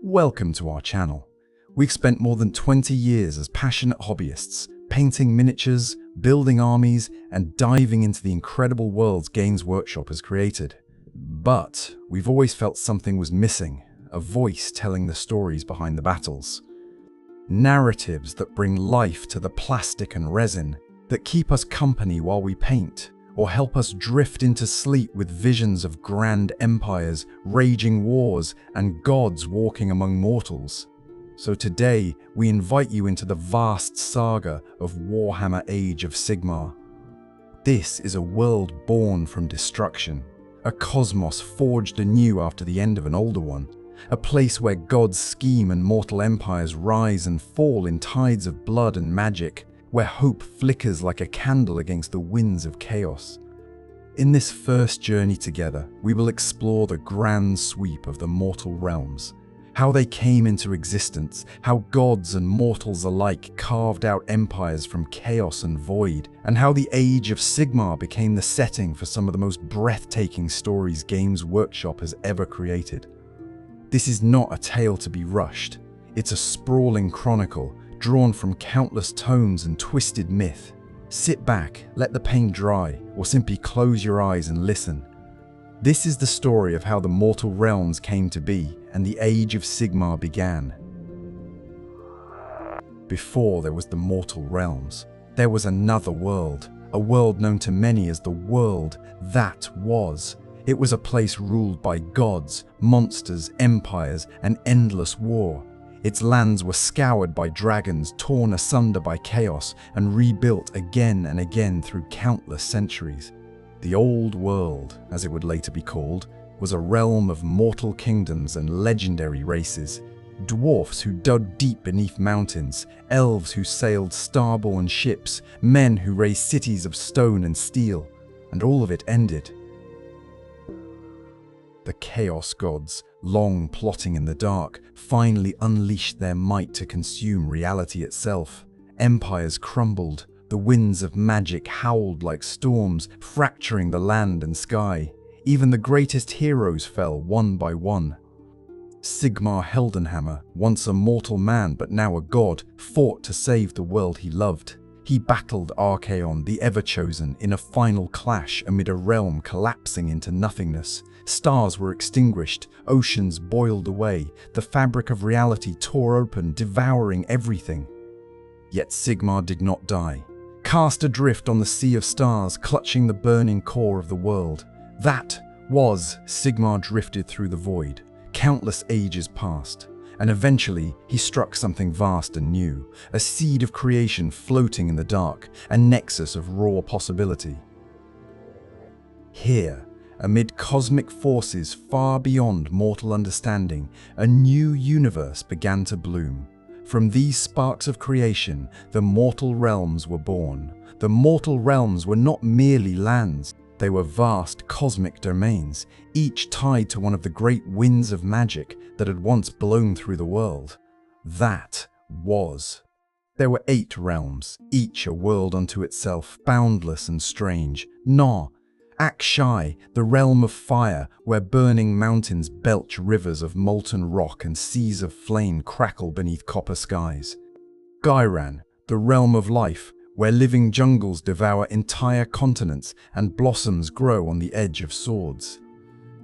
Welcome to our channel. We've spent more than 20 years as passionate hobbyists, painting miniatures, building armies, and diving into the incredible worlds Games Workshop has created. But we've always felt something was missing, a voice telling the stories behind the battles. Narratives that bring life to the plastic and resin, that keep us company while we paint, or help us drift into sleep with visions of grand empires, raging wars, and gods walking among mortals. So today, we invite you into the vast saga of Warhammer Age of Sigmar. This is a world born from destruction, a cosmos forged anew after the end of an older one, a place where gods scheme and mortal empires rise and fall in tides of blood and magic, where hope flickers like a candle against the winds of chaos. In this first journey together, we will explore the grand sweep of the mortal realms, how they came into existence, how gods and mortals alike carved out empires from chaos and void, and how the Age of Sigmar became the setting for some of the most breathtaking stories Games Workshop has ever created. This is not a tale to be rushed. It's a sprawling chronicle, drawn from countless tomes and twisted myth. Sit back, let the paint dry, or simply close your eyes and listen. This is the story of how the mortal realms came to be and the Age of Sigmar began. Before there was the mortal realms, there was another world, a world known to many as the world that was. It was a place ruled by gods, monsters, empires, and endless war. Its lands were scoured by dragons, torn asunder by chaos, and rebuilt again and again through countless centuries. The Old World, as it would later be called, was a realm of mortal kingdoms and legendary races. Dwarfs who dug deep beneath mountains, elves who sailed starborn ships, men who raised cities of stone and steel, and all of it ended. The Chaos Gods, long plotting in the dark, finally unleashed their might to consume reality itself. Empires crumbled, the winds of magic howled like storms, fracturing the land and sky. Even the greatest heroes fell one by one. Sigmar Heldenhammer, once a mortal man but now a god, fought to save the world he loved. He battled Archaon, the Ever-Chosen, in a final clash amid a realm collapsing into nothingness. Stars were extinguished, oceans boiled away, the fabric of reality tore open, devouring everything. Yet Sigmar did not die. Cast adrift on the sea of stars, clutching the burning core of the world. That was Sigmar drifted through the void. Countless ages passed, and eventually he struck something vast and new, a seed of creation floating in the dark, a nexus of raw possibility. Here, amid cosmic forces far beyond mortal understanding, a new universe began to bloom. From these sparks of creation, the mortal realms were born. The mortal realms were not merely lands. They were vast cosmic domains, each tied to one of the great winds of magic that had once blown through the world. That was. There were 8 realms, each a world unto itself, boundless and strange. Akshai, the realm of fire, where burning mountains belch rivers of molten rock and seas of flame crackle beneath copper skies. Gairan, the realm of life, where living jungles devour entire continents and blossoms grow on the edge of swords.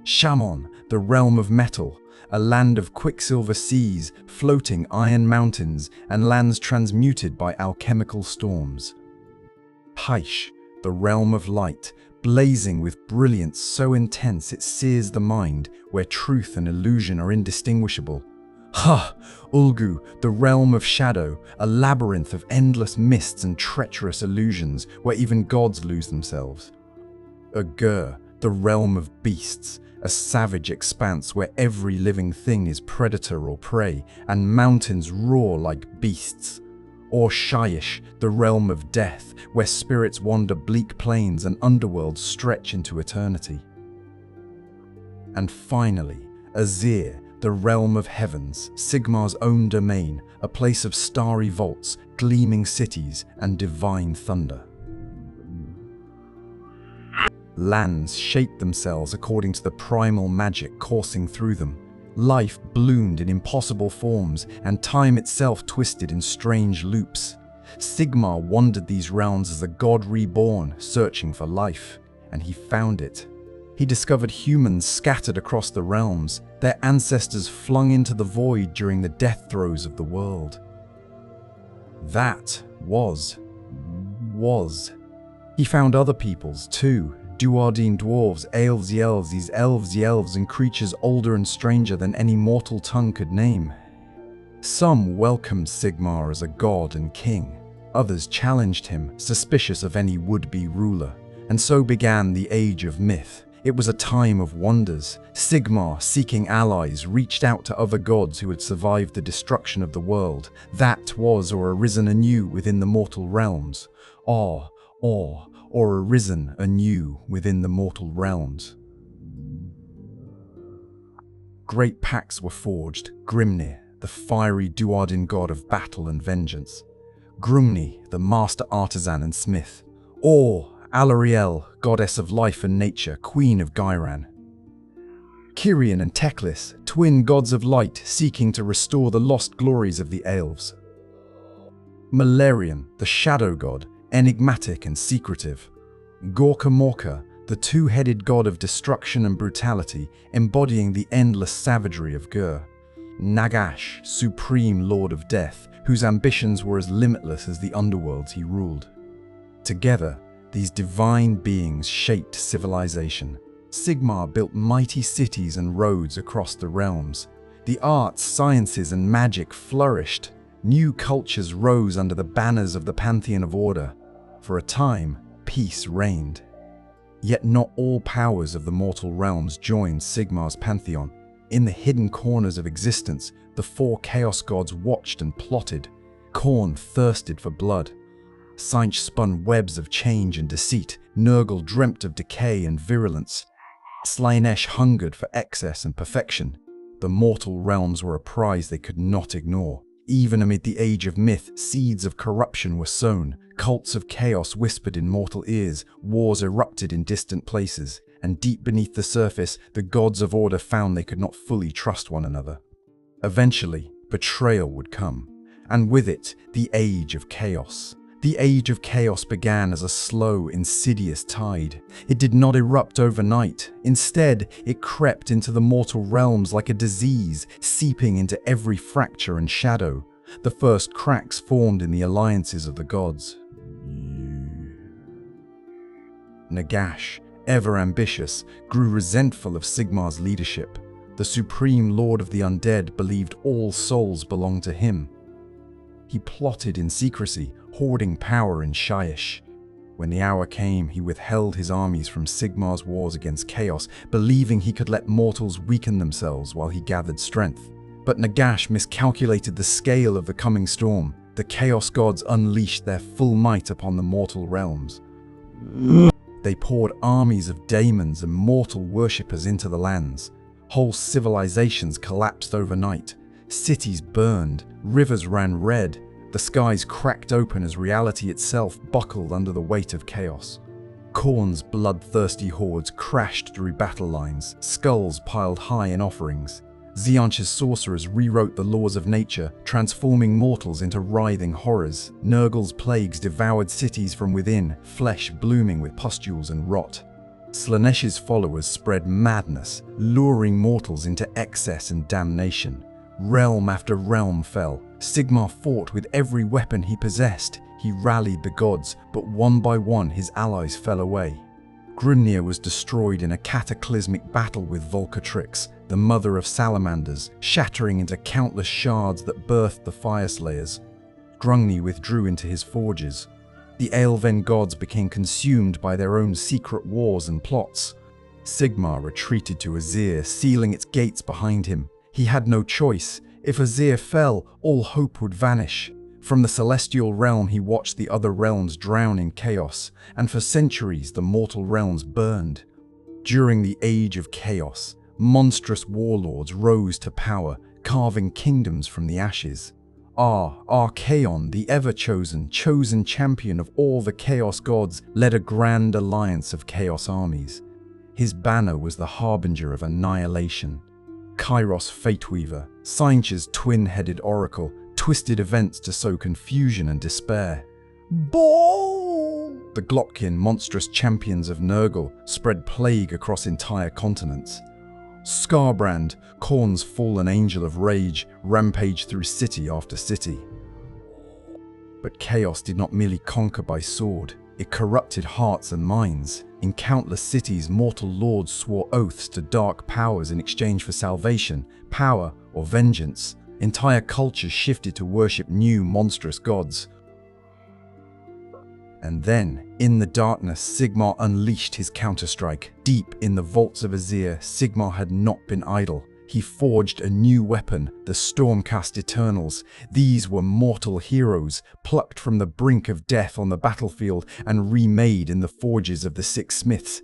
Shamon, the realm of metal, a land of quicksilver seas, floating iron mountains, and lands transmuted by alchemical storms. Hysh, the realm of light, blazing with brilliance so intense it sears the mind, where truth and illusion are indistinguishable. Ulgu, the realm of shadow, a labyrinth of endless mists and treacherous illusions, where even gods lose themselves. Aghur, the realm of beasts, a savage expanse where every living thing is predator or prey, and mountains roar like beasts. Or Shyish, the realm of death, where spirits wander bleak plains and underworlds stretch into eternity. And finally, Azyr, the realm of heavens, Sigmar's own domain, a place of starry vaults, gleaming cities, and divine thunder. Lands shape themselves according to the primal magic coursing through them. Life bloomed in impossible forms, and time itself twisted in strange loops. Sigmar wandered these realms as a god reborn, searching for life, and he found it. He discovered humans scattered across the realms, their ancestors flung into the void during the death throes of the world. That was. He found other peoples, too. Duardine dwarves, elves, and creatures older and stranger than any mortal tongue could name. Some welcomed Sigmar as a god and king. Others challenged him, suspicious of any would-be ruler. And so began the Age of Myth. It was a time of wonders. Sigmar, seeking allies, reached out to other gods who had survived the destruction of the world, that was or arisen anew within the mortal realms. Or arisen anew within the mortal realms. Great pacts were forged. Grimnir, the fiery Duardin god of battle and vengeance. Grumni, the master artisan and smith. Alariel, goddess of life and nature, queen of Gyran. Kyrian and Teclis, twin gods of light seeking to restore the lost glories of the elves. Malerion, the shadow god, enigmatic and secretive. Gorka Morka, the two-headed god of destruction and brutality, embodying the endless savagery of Gur. Nagash, supreme lord of death, whose ambitions were as limitless as the underworlds he ruled. Together, these divine beings shaped civilization. Sigmar built mighty cities and roads across the realms. The arts, sciences, and magic flourished. New cultures rose under the banners of the Pantheon of Order. For a time, peace reigned. Yet not all powers of the mortal realms joined Sigmar's pantheon. In the hidden corners of existence, the four chaos gods watched and plotted. Khorne thirsted for blood. Sinch spun webs of change and deceit. Nurgle dreamt of decay and virulence. Slaanesh hungered for excess and perfection. The mortal realms were a prize they could not ignore. Even amid the Age of Myth, seeds of corruption were sown. Cults of chaos whispered in mortal ears. Wars erupted in distant places. And deep beneath the surface, the gods of order found they could not fully trust one another. Eventually, betrayal would come. And with it, the Age of Chaos. The Age of Chaos began as a slow, insidious tide. It did not erupt overnight. Instead, it crept into the mortal realms like a disease, seeping into every fracture and shadow. The first cracks formed in the alliances of the gods. Nagash, ever ambitious, grew resentful of Sigmar's leadership. The supreme lord of the undead believed all souls belonged to him. He plotted in secrecy, hoarding power in Shyish. When the hour came, he withheld his armies from Sigmar's wars against chaos, believing he could let mortals weaken themselves while he gathered strength. But Nagash miscalculated the scale of the coming storm. The chaos gods unleashed their full might upon the mortal realms. They poured armies of daemons and mortal worshippers into the lands. Whole civilizations collapsed overnight. Cities burned, rivers ran red. The skies cracked open as reality itself buckled under the weight of chaos. Khorne's bloodthirsty hordes crashed through battle lines, skulls piled high in offerings. Tzeentch's sorcerers rewrote the laws of nature, transforming mortals into writhing horrors. Nurgle's plagues devoured cities from within, flesh blooming with pustules and rot. Slaanesh's followers spread madness, luring mortals into excess and damnation. Realm after realm fell. Sigmar fought with every weapon he possessed. He rallied the gods, but one by one his allies fell away. Grimnir was destroyed in a cataclysmic battle with Volcatrix, the mother of salamanders, shattering into countless shards that birthed the Fireslayers. Grungni withdrew into his forges. The Aelven gods became consumed by their own secret wars and plots. Sigmar retreated to Azyr, sealing its gates behind him. He had no choice. If Azyr fell, all hope would vanish. From the celestial realm he watched the other realms drown in chaos, and for centuries the mortal realms burned. During the Age of Chaos, monstrous warlords rose to power, carving kingdoms from the ashes. Archaon, the ever-chosen champion of all the chaos gods, led a grand alliance of chaos armies. His banner was the harbinger of annihilation. Kairos Fateweaver, Sinch's twin-headed oracle, twisted events to sow confusion and despair. Ball! The Glotkin, monstrous champions of Nurgle, spread plague across entire continents. Skarbrand, Khorne's fallen angel of rage, rampaged through city after city. But chaos did not merely conquer by sword, it corrupted hearts and minds. In countless cities, mortal lords swore oaths to dark powers in exchange for salvation, power, or vengeance. Entire cultures shifted to worship new monstrous gods. And then, in the darkness, Sigmar unleashed his counterstrike. Deep in the vaults of Azyr, Sigmar had not been idle. He forged a new weapon, the Storm-Cast Eternals. These were mortal heroes, plucked from the brink of death on the battlefield and remade in the forges of the Six Smiths.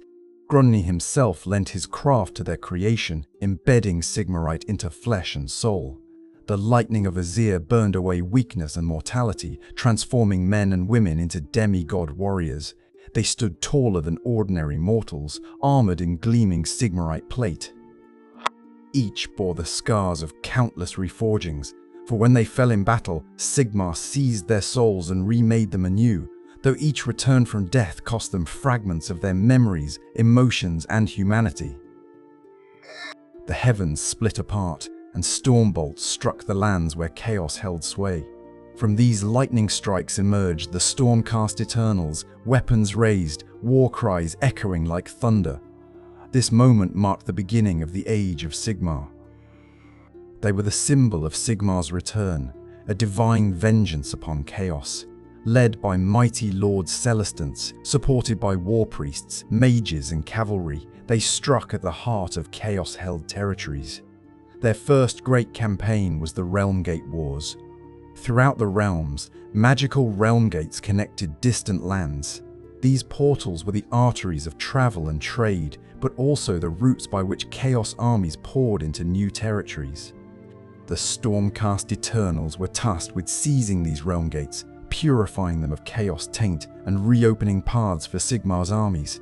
Grunny himself lent his craft to their creation, embedding Sigmarite into flesh and soul. The lightning of Azyr burned away weakness and mortality, transforming men and women into demigod warriors. They stood taller than ordinary mortals, armored in gleaming Sigmarite plate. Each bore the scars of countless reforgings, for when they fell in battle, Sigmar seized their souls and remade them anew, though each return from death cost them fragments of their memories, emotions, and humanity. The heavens split apart, and storm bolts struck the lands where chaos held sway. From these lightning strikes emerged the Storm-Cast Eternals, weapons raised, war cries echoing like thunder. This moment marked the beginning of the Age of Sigmar. They were the symbol of Sigmar's return, a divine vengeance upon chaos. Led by mighty lords Celestants, supported by war priests, mages, and cavalry, they struck at the heart of chaos-held territories. Their first great campaign was the Realm Gate Wars. Throughout the realms, magical realm gates connected distant lands. These portals were the arteries of travel and trade, but also the routes by which chaos armies poured into new territories. The Storm-Cast Eternals were tasked with seizing these realm gates, purifying them of chaos taint, and reopening paths for Sigmar's armies.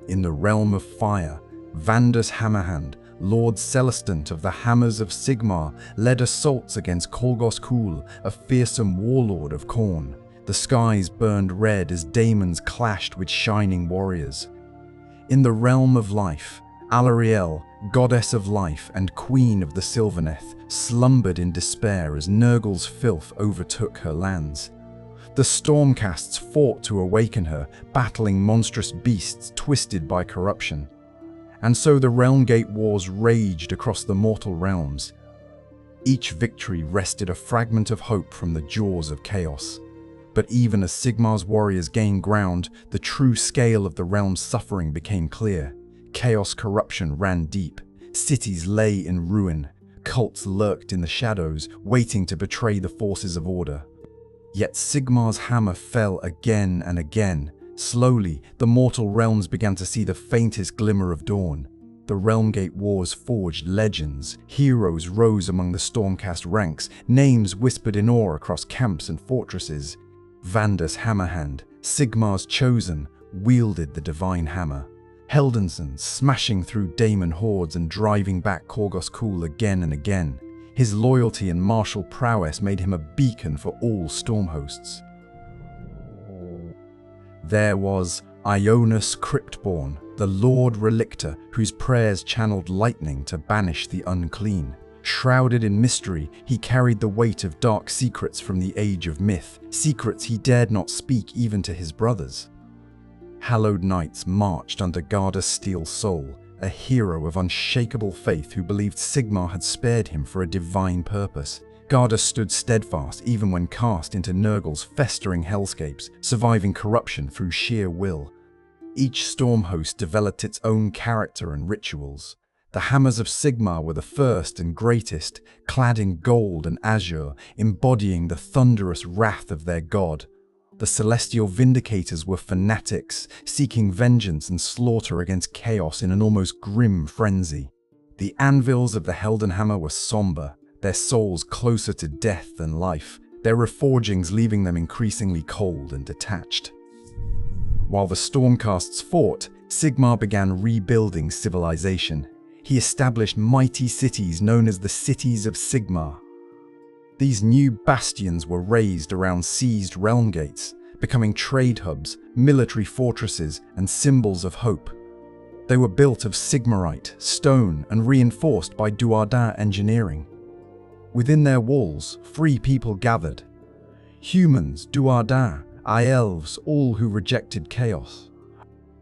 In the Realm of Fire, Vandus Hammerhand, Lord Celestant of the Hammers of Sigmar, led assaults against Kolgos Kul, a fearsome warlord of Khorne. The skies burned red as daemons clashed with shining warriors. In the Realm of Life, Alarielle, goddess of life and queen of the Sylvaneth, slumbered in despair as Nurgle's filth overtook her lands. The Stormcasts fought to awaken her, battling monstrous beasts twisted by corruption. And so the Realm Gate Wars raged across the mortal realms. Each victory wrested a fragment of hope from the jaws of chaos. But even as Sigmar's warriors gained ground, the true scale of the realm's suffering became clear. Chaos corruption ran deep. Cities lay in ruin. Cults lurked in the shadows, waiting to betray the forces of order. Yet Sigmar's hammer fell again and again. Slowly, the mortal realms began to see the faintest glimmer of dawn. The Realm Gate Wars forged legends. Heroes rose among the Stormcast ranks, names whispered in awe across camps and fortresses. Vandus Hammerhand, Sigmar's chosen, wielded the divine hammer. Heldenson, smashing through daemon hordes and driving back Kolgos Kul again and again. His loyalty and martial prowess made him a beacon for all storm hosts. There was Ionis Cryptborn, the Lord Relictor, whose prayers channeled lightning to banish the unclean. Shrouded in mystery, he carried the weight of dark secrets from the Age of Myth, secrets he dared not speak even to his brothers. Hallowed knights marched under Garda's steel soul, a hero of unshakable faith who believed Sigmar had spared him for a divine purpose. Garda stood steadfast even when cast into Nurgle's festering hellscapes, surviving corruption through sheer will. Each storm host developed its own character and rituals. The Hammers of Sigmar were the first and greatest, clad in gold and azure, embodying the thunderous wrath of their god. The Celestial Vindicators were fanatics, seeking vengeance and slaughter against chaos in an almost grim frenzy. The Anvils of the Heldenhammer were somber, their souls closer to death than life, their reforgings leaving them increasingly cold and detached. While the Stormcasts fought, Sigmar began rebuilding civilization. he established mighty cities known as the Cities of Sigmar. These new bastions were raised around seized realm gates, becoming trade hubs, military fortresses, and symbols of hope. They were built of Sigmarite, stone, and reinforced by Duardin engineering. Within their walls, free people gathered. Humans, Duardin, elves, all who rejected chaos.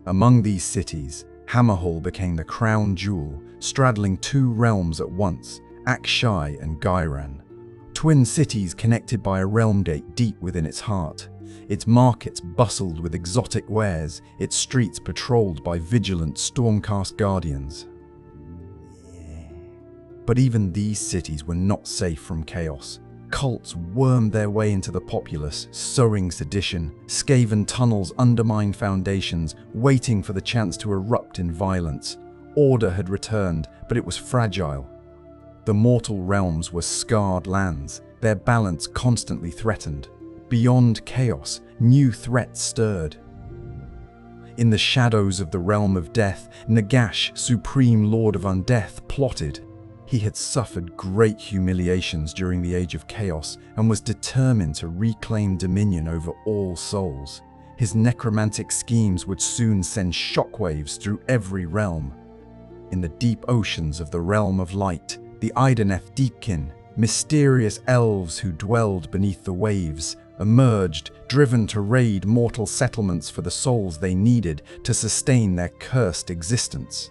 Among these cities, Hammerhall became the crown jewel, straddling two realms at once, Akshai and Gairan. Twin cities connected by a realm gate deep within its heart. Its markets bustled with exotic wares, its streets patrolled by vigilant Stormcast guardians. But even these cities were not safe from chaos. Cults wormed their way into the populace, sowing sedition. Skaven tunnels undermined foundations, waiting for the chance to erupt in violence. Order had returned, but it was fragile. The mortal realms were scarred lands, their balance constantly threatened. Beyond chaos, new threats stirred. In the shadows of the realm of death, Nagash, supreme lord of undeath, plotted. He had suffered great humiliations during the Age of Chaos and was determined to reclaim dominion over all souls. His necromantic schemes would soon send shockwaves through every realm. In the deep oceans of the Realm of Light, the Ideneth Deepkin, mysterious elves who dwelled beneath the waves, emerged, driven to raid mortal settlements for the souls they needed to sustain their cursed existence.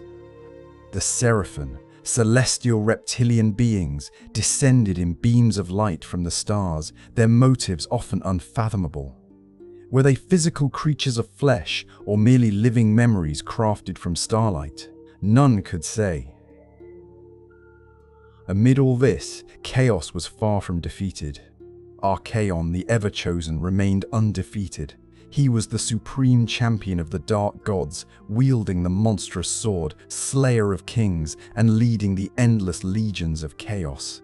The Seraphim, celestial reptilian beings, descended in beams of light from the stars, their motives often unfathomable. Were they physical creatures of flesh or merely living memories crafted from starlight? None could say. Amid all this, chaos was far from defeated. Archaon, the Ever-Chosen, remained undefeated. He was the supreme champion of the dark gods, wielding the monstrous sword, slayer of kings, and leading the endless legions of chaos.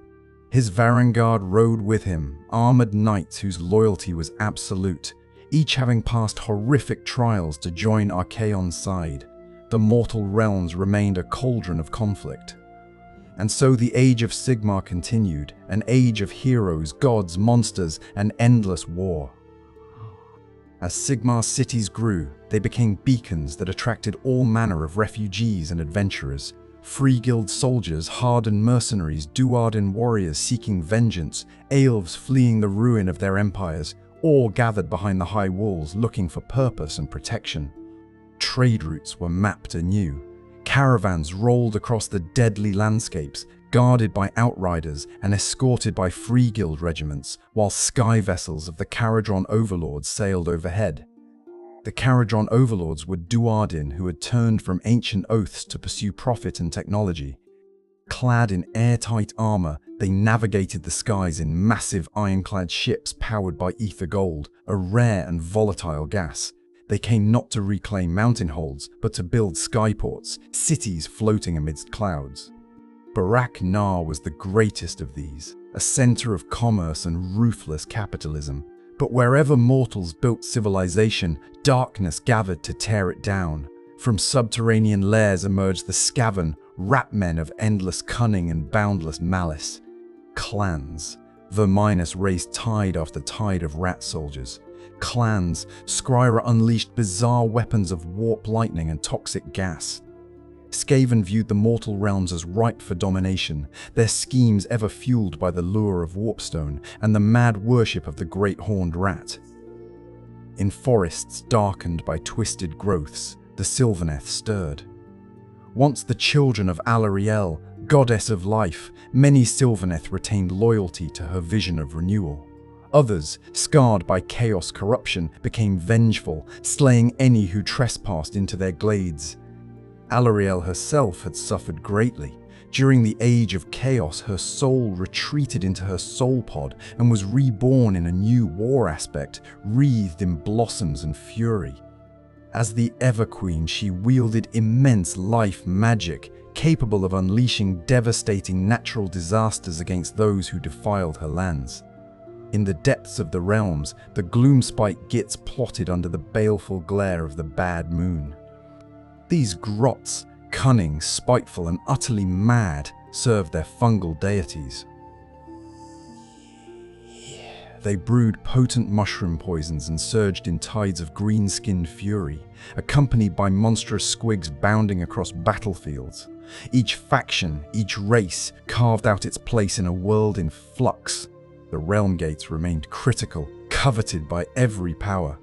His vanguard rode with him, armored knights whose loyalty was absolute, each having passed horrific trials to join Archaon's side. The mortal realms remained a cauldron of conflict. And so the Age of Sigmar continued, an age of heroes, gods, monsters, and endless war. As Sigmar's cities grew, they became beacons that attracted all manner of refugees and adventurers. Free guild soldiers, hardened mercenaries, Duardin warriors seeking vengeance, elves fleeing the ruin of their empires, all gathered behind the high walls looking for purpose and protection. Trade routes were mapped anew. Caravans rolled across the deadly landscapes, guarded by outriders and escorted by free guild regiments, while sky vessels of the Caradron overlords sailed overhead. The Caradron overlords were Duardin who had turned from ancient oaths to pursue profit and technology. Clad in airtight armor, they navigated the skies in massive ironclad ships powered by ether gold, a rare and volatile gas. They came not to reclaim mountain holds, but to build skyports, cities floating amidst clouds. Barak Nar was the greatest of these, a center of commerce and ruthless capitalism. But wherever mortals built civilization, darkness gathered to tear it down. From subterranean lairs emerged the Skaven, rat men of endless cunning and boundless malice. Clans. Verminus raised tide after tide of rat soldiers. Clans, Skryra unleashed bizarre weapons of warp lightning and toxic gas. Skaven viewed the mortal realms as ripe for domination, their schemes ever fueled by the lure of warpstone and the mad worship of the great horned rat. In forests darkened by twisted growths, the Sylvaneth stirred. Once the children of Alarielle, goddess of life, many Sylvaneth retained loyalty to her vision of renewal. Others, scarred by chaos corruption, became vengeful, slaying any who trespassed into their glades. Alarielle herself had suffered greatly. During the Age of Chaos, her soul retreated into her soul pod and was reborn in a new war aspect, wreathed in blossoms and fury. As the Everqueen, she wielded immense life magic, capable of unleashing devastating natural disasters against those who defiled her lands. In the depths of the realms, the Gloomspite Gits plotted under the baleful glare of the bad moon. These grots, Cunning, spiteful, and utterly mad, served their fungal deities. They brewed potent mushroom poisons and surged in tides of green-skinned fury, accompanied by monstrous squigs bounding across battlefields. Each faction, each race, carved out its place in a world in flux. The realm gates remained critical, coveted by every power.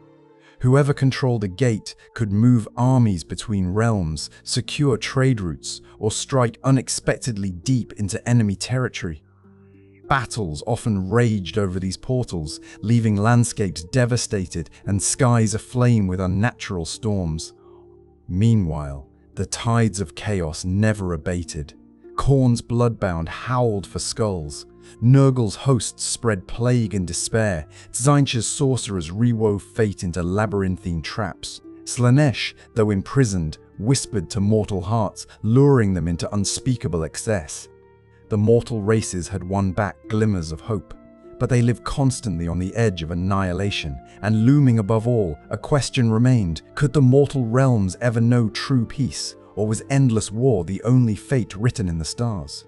Whoever controlled a gate could move armies between realms, secure trade routes, or strike unexpectedly deep into enemy territory. Battles often raged over these portals, leaving landscapes devastated and skies aflame with unnatural storms. Meanwhile, the tides of chaos never abated. Khorne's bloodbound howled for skulls. Nurgle's hosts spread plague and despair. Tzeentch's sorcerers rewove fate into labyrinthine traps. Slaanesh, though imprisoned, whispered to mortal hearts, luring them into unspeakable excess. The mortal races had won back glimmers of hope, but they lived constantly on the edge of annihilation, and looming above all, a question remained: could the mortal realms ever know true peace, or was endless war the only fate written in the stars?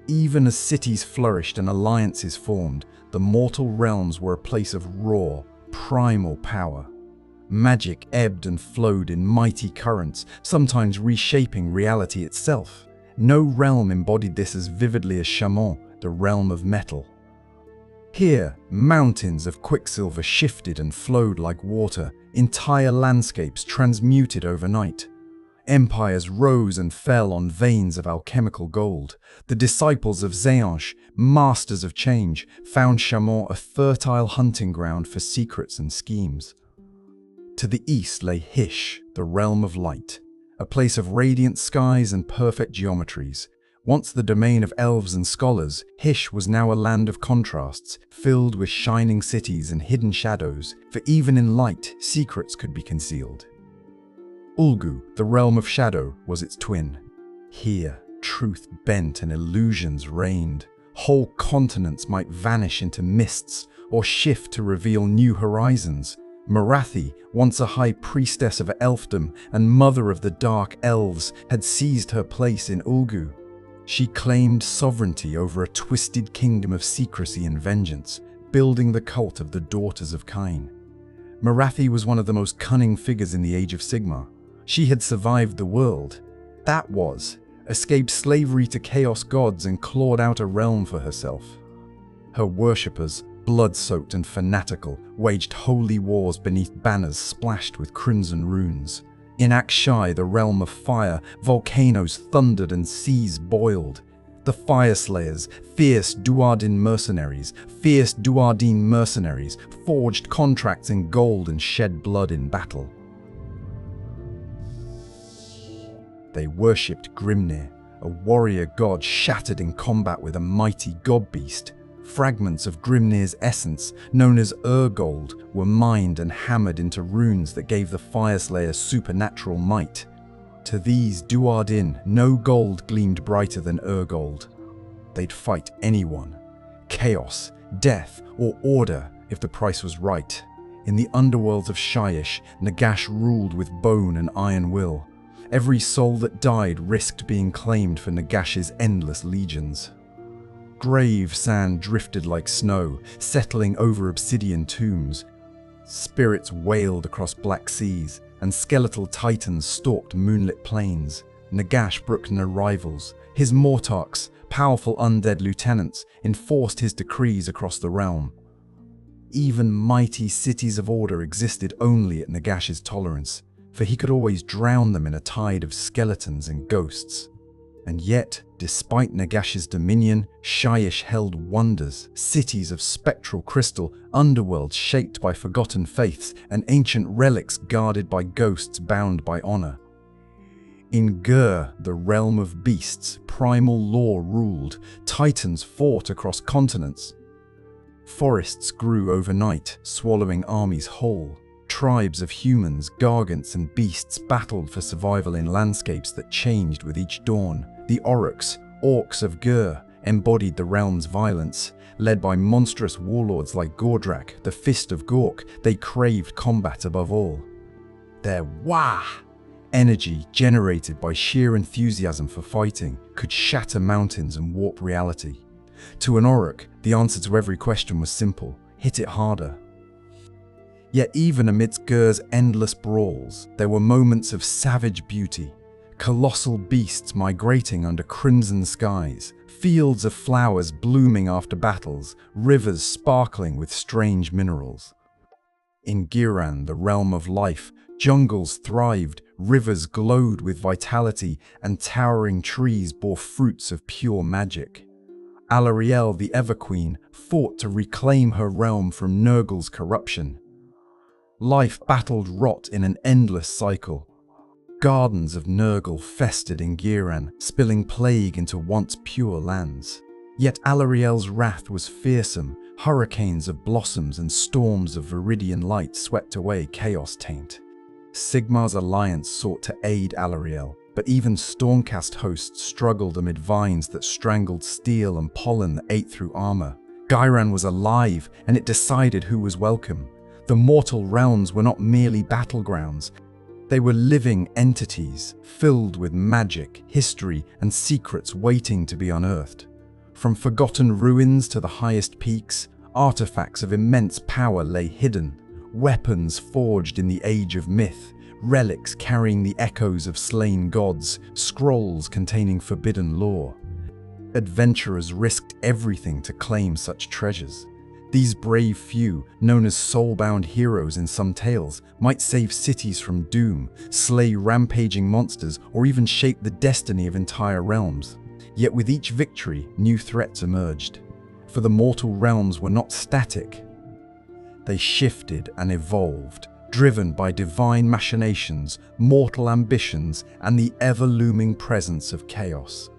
Even as cities flourished and alliances formed, the mortal realms were a place of raw, primal power. Magic ebbed and flowed in mighty currents, sometimes reshaping reality itself. No realm embodied this as vividly as Chamon, the realm of metal. Here, mountains of quicksilver shifted and flowed like water, entire landscapes transmuted overnight. Empires rose and fell on veins of alchemical gold. The disciples of Tzeentch, masters of change, found Chamon a fertile hunting ground for secrets and schemes. To the east lay Hysh, the realm of light, a place of radiant skies and perfect geometries. Once the domain of elves and scholars, Hysh was now a land of contrasts, filled with shining cities and hidden shadows, for even in light, secrets could be concealed. Ulgu, the realm of shadow, was its twin. Here, truth bent and illusions reigned. Whole continents might vanish into mists or shift to reveal new horizons. Morathi, once a high priestess of elfdom and mother of the dark elves, had seized her place in Ulgu. She claimed sovereignty over a twisted kingdom of secrecy and vengeance, building the cult of the Daughters of Cain. Morathi was one of the most cunning figures in the Age of Sigmar. She had survived the world. That was, escaped slavery to chaos gods and clawed out a realm for herself. Her worshippers, blood-soaked and fanatical, waged holy wars beneath banners splashed with crimson runes. In Akshai, the realm of fire, volcanoes thundered and seas boiled. The Fireslayers, fierce Duardin mercenaries, forged contracts in gold and shed blood in battle. They worshipped Grimnir, a warrior god shattered in combat with a mighty god-beast. Fragments of Grimnir's essence, known as Urgold, were mined and hammered into runes that gave the Fireslayer supernatural might. To these Duardin, no gold gleamed brighter than Urgold. They'd fight anyone. Chaos, death, or order if the price was right. In the underworlds of Shyish, Nagash ruled with bone and iron will. Every soul that died risked being claimed for Nagash's endless legions. Grave sand drifted like snow, settling over obsidian tombs. Spirits wailed across black seas, and skeletal titans stalked moonlit plains. Nagash brooked no rivals. His Mortarchs, powerful undead lieutenants, enforced his decrees across the realm. Even mighty cities of order existed only at Nagash's tolerance, for he could always drown them in a tide of skeletons and ghosts. And yet, despite Nagash's dominion, Shyish held wonders, cities of spectral crystal, underworlds shaped by forgotten faiths, and ancient relics guarded by ghosts bound by honor. In Gur, the realm of beasts, primal law ruled. Titans fought across continents. Forests grew overnight, swallowing armies whole. Tribes of humans, gargants, and beasts battled for survival in landscapes that changed with each dawn. The orcs of Gur, embodied the realm's violence. Led by monstrous warlords like Gordrak, the Fist of Gork, they craved combat above all. Their Energy generated by sheer enthusiasm for fighting could shatter mountains and warp reality. To an Orc, the answer to every question was simple: hit it harder. Yet even amidst Gur's endless brawls, there were moments of savage beauty. Colossal beasts migrating under crimson skies, fields of flowers blooming after battles, rivers sparkling with strange minerals. In Giran, the realm of life, jungles thrived, rivers glowed with vitality, and towering trees bore fruits of pure magic. Alarielle, the Everqueen, fought to reclaim her realm from Nurgle's corruption. Life battled rot in an endless cycle. Gardens of Nurgle festered in Giran, spilling plague into once pure lands. Yet Alarielle's wrath was fearsome. Hurricanes of blossoms and storms of viridian light swept away chaos taint. Sigmar's alliance sought to aid Alarielle, but even Stormcast hosts struggled amid vines that strangled steel and pollen that ate through armor. Giran was alive, and it decided who was welcome. The mortal realms were not merely battlegrounds. They were living entities, filled with magic, history, and secrets waiting to be unearthed. From forgotten ruins to the highest peaks, artifacts of immense power lay hidden. Weapons forged in the age of myth, relics carrying the echoes of slain gods, scrolls containing forbidden lore. Adventurers risked everything to claim such treasures. These brave few, known as soul-bound heroes in some tales, might save cities from doom, slay rampaging monsters, or even shape the destiny of entire realms. Yet with each victory, new threats emerged. For the mortal realms were not static. They shifted and evolved, driven by divine machinations, mortal ambitions, and the ever-looming presence of chaos.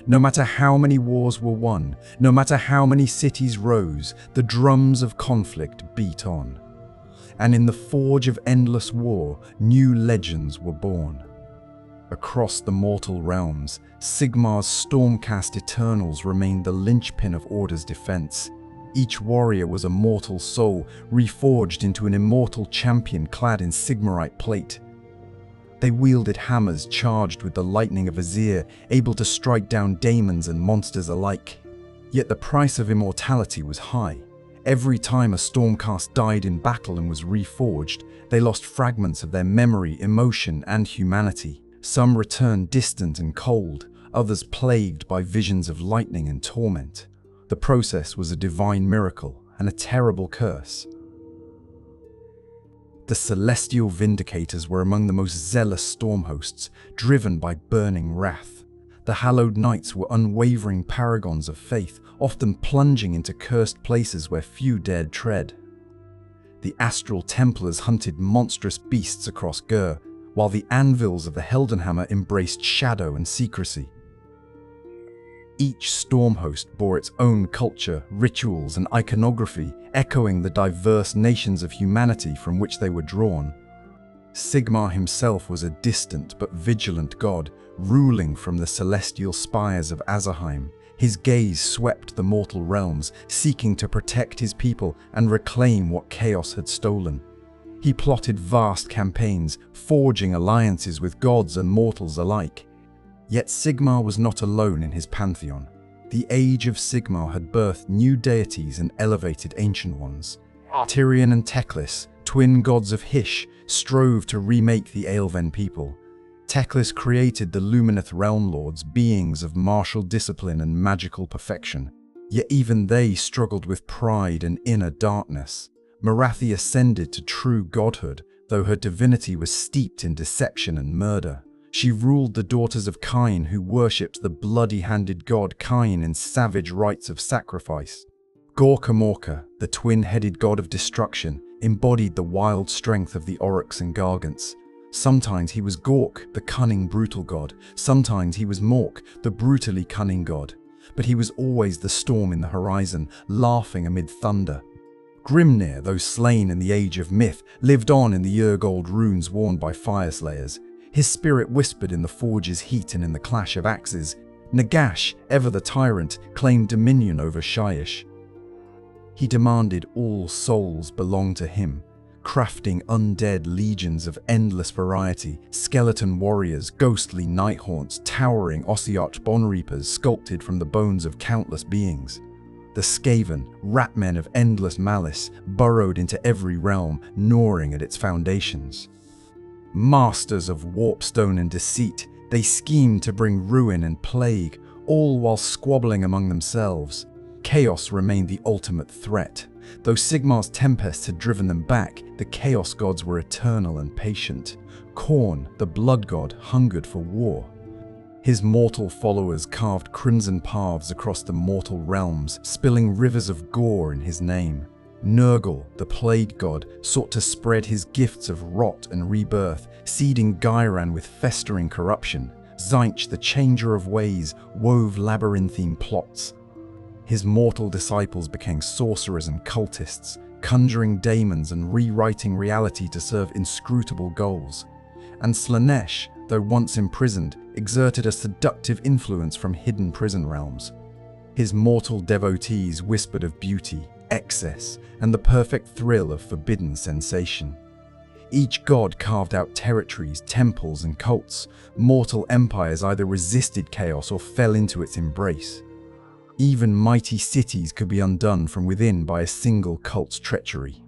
No matter how many wars were won, no matter how many cities rose, the drums of conflict beat on. And in the forge of endless war, new legends were born. Across the mortal realms, Sigmar's Stormcast Eternals remained the linchpin of Order's defense. Each warrior was a mortal soul, reforged into an immortal champion clad in Sigmarite plate. They wielded hammers charged with the lightning of Azyr, able to strike down daemons and monsters alike. Yet the price of immortality was high. Every time a Stormcast died in battle and was reforged, they lost fragments of their memory, emotion, and humanity. Some returned distant and cold, others plagued by visions of lightning and torment. The process was a divine miracle and a terrible curse. The Celestial Vindicators were among the most zealous storm hosts, driven by burning wrath. The Hallowed Knights were unwavering paragons of faith, often plunging into cursed places where few dared tread. The Astral Templars hunted monstrous beasts across Gur, while the Anvils of the Heldenhammer embraced shadow and secrecy. Each storm host bore its own culture, rituals, and iconography, echoing the diverse nations of humanity from which they were drawn. Sigmar himself was a distant but vigilant god, ruling from the celestial spires of Azerheim. His gaze swept the mortal realms, seeking to protect his people and reclaim what chaos had stolen. He plotted vast campaigns, forging alliances with gods and mortals alike. Yet Sigmar was not alone in his pantheon. The Age of Sigmar had birthed new deities and elevated ancient ones. Tyrion and Teclis, twin gods of Hysh, strove to remake the Aelven people. Teclis created the Lumineth Realm Lords, beings of martial discipline and magical perfection. Yet even they struggled with pride and inner darkness. Marathi ascended to true godhood, though her divinity was steeped in deception and murder. She ruled the daughters of Cain, who worshipped the bloody-handed god Cain in savage rites of sacrifice. Gorka Morka, the twin-headed god of destruction, embodied the wild strength of the Oryx and Gargants. Sometimes he was Gork, the cunning, brutal god. Sometimes he was Mork, the brutally cunning god. But he was always the storm in the horizon, laughing amid thunder. Grimnir, though slain in the Age of Myth, lived on in the Urgold runes worn by Fireslayers. His spirit whispered in the forge's heat and in the clash of axes. Nagash, ever the tyrant, claimed dominion over Shyish. He demanded all souls belong to him. crafting undead legions of endless variety, skeleton warriors, ghostly night haunts, towering Ossiarch bone reapers sculpted from the bones of countless beings. The Skaven, rat-men of endless malice, burrowed into every realm, gnawing at its foundations. Masters of warpstone and deceit, they schemed to bring ruin and plague, all while squabbling among themselves. Chaos remained the ultimate threat. Though Sigmar's tempests had driven them back, the Chaos gods were eternal and patient. Khorne, the blood god, hungered for war. His mortal followers carved crimson paths across the mortal realms, spilling rivers of gore in his name. Nurgle, the plague god, sought to spread his gifts of rot and rebirth, seeding Ghyran with festering corruption. Tzeentch, the changer of ways, wove labyrinthine plots. His mortal disciples became sorcerers and cultists, conjuring daemons and rewriting reality to serve inscrutable goals. And Slaanesh, though once imprisoned, exerted a seductive influence from hidden prison realms. His mortal devotees whispered of beauty, excess, and the perfect thrill of forbidden sensation. Each god carved out territories, temples, and cults. Mortal empires either resisted chaos or fell into its embrace. Even mighty cities could be undone from within by a single cult's treachery.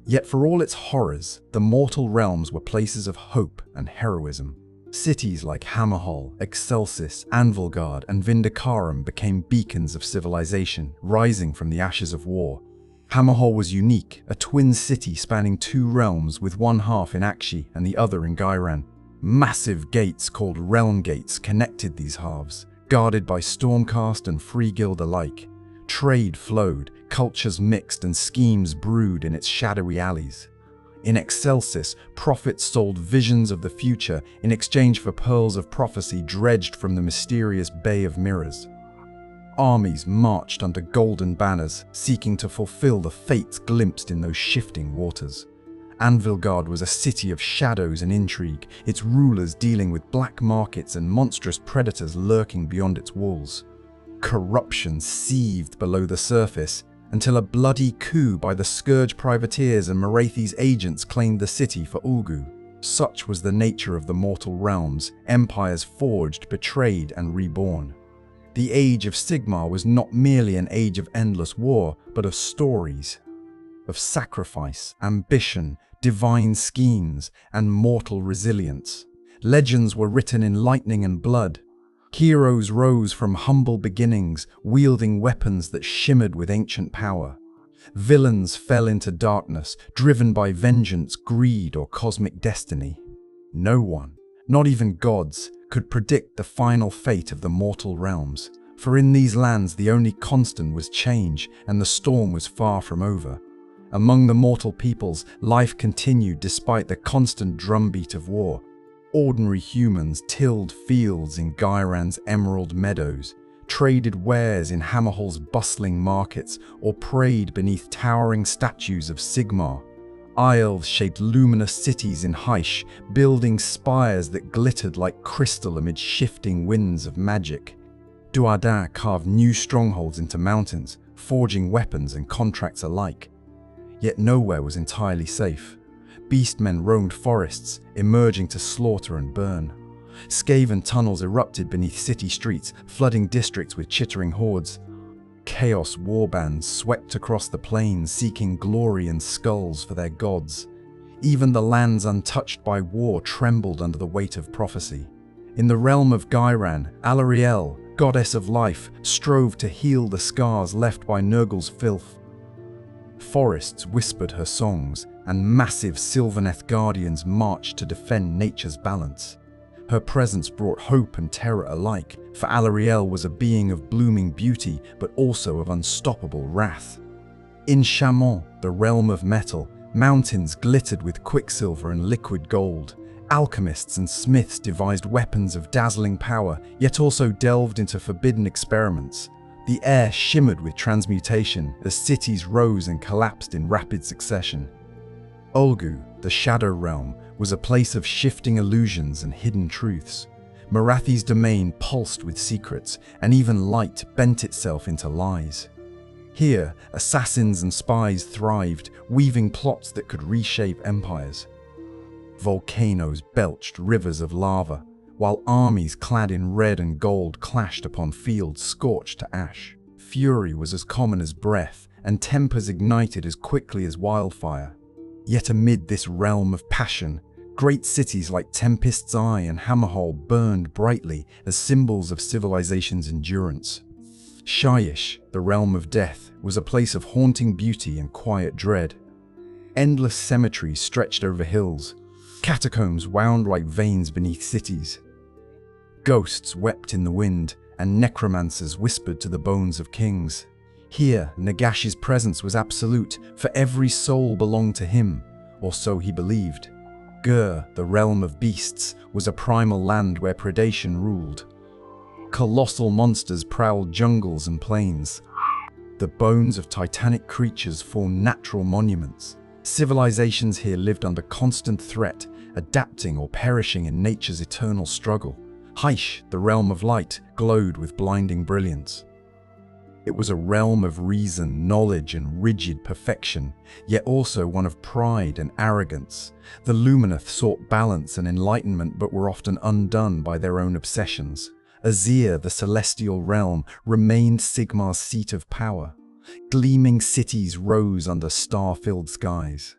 Yet for all its horrors, the mortal realms were places of hope and heroism. Cities like Hammerhall, Excelsis, Anvilgard, and Vindicarum became beacons of civilization, rising from the ashes of war. Hammerhall was unique, a twin city spanning two realms with one half in Akshi and the other in Ghyran. Massive gates called realm gates connected these halves, guarded by Stormcast and Free Guild alike. Trade flowed, cultures mixed, and schemes brewed in its shadowy alleys. In Excelsis, prophets sold visions of the future in exchange for pearls of prophecy dredged from the mysterious Bay of Mirrors. Armies marched under golden banners, seeking to fulfill the fates glimpsed in those shifting waters. Anvilgard was a city of shadows and intrigue, its rulers dealing with black markets and monstrous predators lurking beyond its walls. Corruption seethed below the surface, until a bloody coup by the Scourge privateers and Morathi's agents claimed the city for Ulgu. Such was the nature of the mortal realms, empires forged, betrayed, and reborn. The Age of Sigmar was not merely an age of endless war, but of stories, of sacrifice, ambition, divine schemes, and mortal resilience. Legends were written in lightning and blood. Heroes rose from humble beginnings, wielding weapons that shimmered with ancient power. Villains fell into darkness, driven by vengeance, greed, or cosmic destiny. No one, not even gods, could predict the final fate of the mortal realms, for in these lands the only constant was change, and the storm was far from over. Among the mortal peoples, life continued despite the constant drumbeat of war. Ordinary humans tilled fields in Ghyran's emerald meadows, traded wares in Hammerhall's bustling markets, or prayed beneath towering statues of Sigmar. Isles shaped luminous cities in Hysh, building spires that glittered like crystal amid shifting winds of magic. Duardin carved new strongholds into mountains, forging weapons and contracts alike. Yet nowhere was entirely safe. Beastmen roamed forests, emerging to slaughter and burn. Skaven tunnels erupted beneath city streets, flooding districts with chittering hordes. Chaos warbands swept across the plains, seeking glory and skulls for their gods. Even the lands untouched by war trembled under the weight of prophecy. In the realm of Ghyran, Alarielle, goddess of life, strove to heal the scars left by Nurgle's filth. Forests whispered her songs, and massive Sylvaneth guardians marched to defend nature's balance. Her presence brought hope and terror alike, for Alarielle was a being of blooming beauty, but also of unstoppable wrath. In Chamon, the realm of metal, mountains glittered with quicksilver and liquid gold. Alchemists and smiths devised weapons of dazzling power, yet also delved into forbidden experiments. The air shimmered with transmutation as cities rose and collapsed in rapid succession. Ulgu, the Shadow Realm, was a place of shifting illusions and hidden truths. Morathi's domain pulsed with secrets, and even light bent itself into lies. Here, assassins and spies thrived, weaving plots that could reshape empires. Volcanoes belched rivers of lava, while armies clad in red and gold clashed upon fields scorched to ash. Fury was as common as breath, and tempers ignited as quickly as wildfire. Yet amid this realm of passion, great cities like Tempest's Eye and Hammerhall burned brightly as symbols of civilization's endurance. Shyish, the realm of death, was a place of haunting beauty and quiet dread. Endless cemeteries stretched over hills, catacombs wound like veins beneath cities. Ghosts wept in the wind, and necromancers whispered to the bones of kings. Here, Nagash's presence was absolute, for every soul belonged to him, or so he believed. Gur, the realm of beasts, was a primal land where predation ruled. Colossal monsters prowled jungles and plains. The bones of titanic creatures formed natural monuments. Civilizations here lived under constant threat, adapting or perishing in nature's eternal struggle. Hysh, the realm of light, glowed with blinding brilliance. It was a realm of reason, knowledge, and rigid perfection, yet also one of pride and arrogance. The Lumineth sought balance and enlightenment but were often undone by their own obsessions. Azyr, the celestial realm, remained Sigmar's seat of power. Gleaming cities rose under star-filled skies.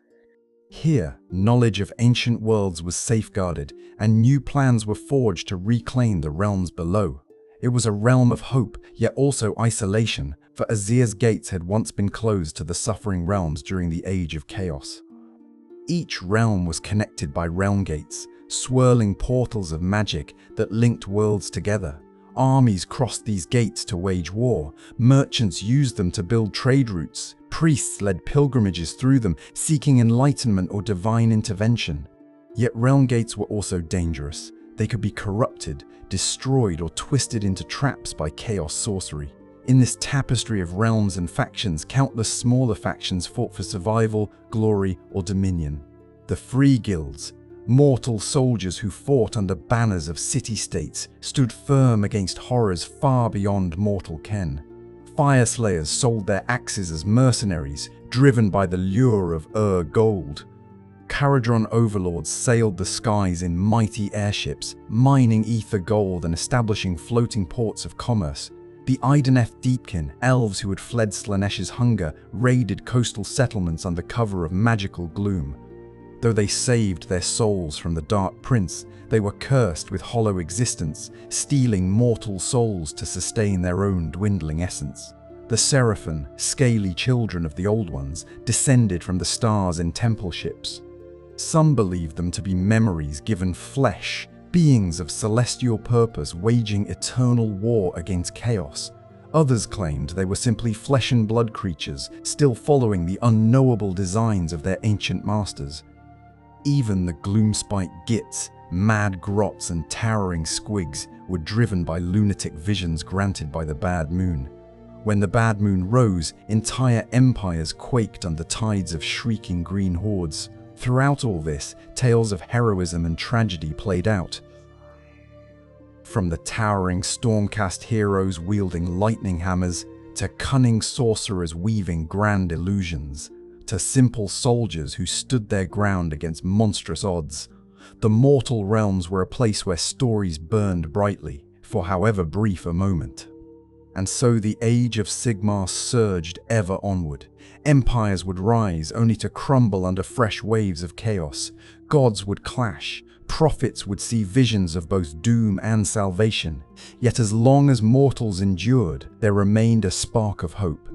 Here, knowledge of ancient worlds was safeguarded, and new plans were forged to reclaim the realms below. It was a realm of hope, yet also isolation, for Azyr's gates had once been closed to the suffering realms during the Age of Chaos. Each realm was connected by realm gates, swirling portals of magic that linked worlds together. Armies crossed these gates to wage war, merchants used them to build trade routes, priests led pilgrimages through them, seeking enlightenment or divine intervention. Yet realm gates were also dangerous. They could be corrupted, destroyed, or twisted into traps by chaos sorcery. In this tapestry of realms and factions, countless smaller factions fought for survival, glory, or dominion. The free guilds, mortal soldiers who fought under banners of city-states, stood firm against horrors far beyond mortal ken. Fireslayers sold their axes as mercenaries, driven by the lure of gold. Caradron overlords sailed the skies in mighty airships, mining ether gold and establishing floating ports of commerce. The Ideneth Deepkin, elves who had fled Slaaneish's hunger, raided coastal settlements under cover of magical gloom. Though they saved their souls from the Dark Prince, they were cursed with hollow existence, stealing mortal souls to sustain their own dwindling essence. The Seraphim, scaly children of the Old Ones, descended from the stars in temple ships. Some believed them to be memories given flesh, beings of celestial purpose waging eternal war against chaos. Others claimed they were simply flesh and blood creatures, still following the unknowable designs of their ancient masters. Even the gloomspite gits, mad grots, and towering squigs were driven by lunatic visions granted by the bad moon. When the bad moon rose, entire empires quaked under tides of shrieking green hordes. Throughout all this, tales of heroism and tragedy played out. From the towering stormcast heroes wielding lightning hammers, to cunning sorcerers weaving grand illusions, to simple soldiers who stood their ground against monstrous odds, the mortal realms were a place where stories burned brightly, for however brief a moment. And so the Age of Sigmar surged ever onward. Empires would rise only to crumble under fresh waves of chaos. Gods would clash. Prophets would see visions of both doom and salvation. Yet as long as mortals endured, there remained a spark of hope.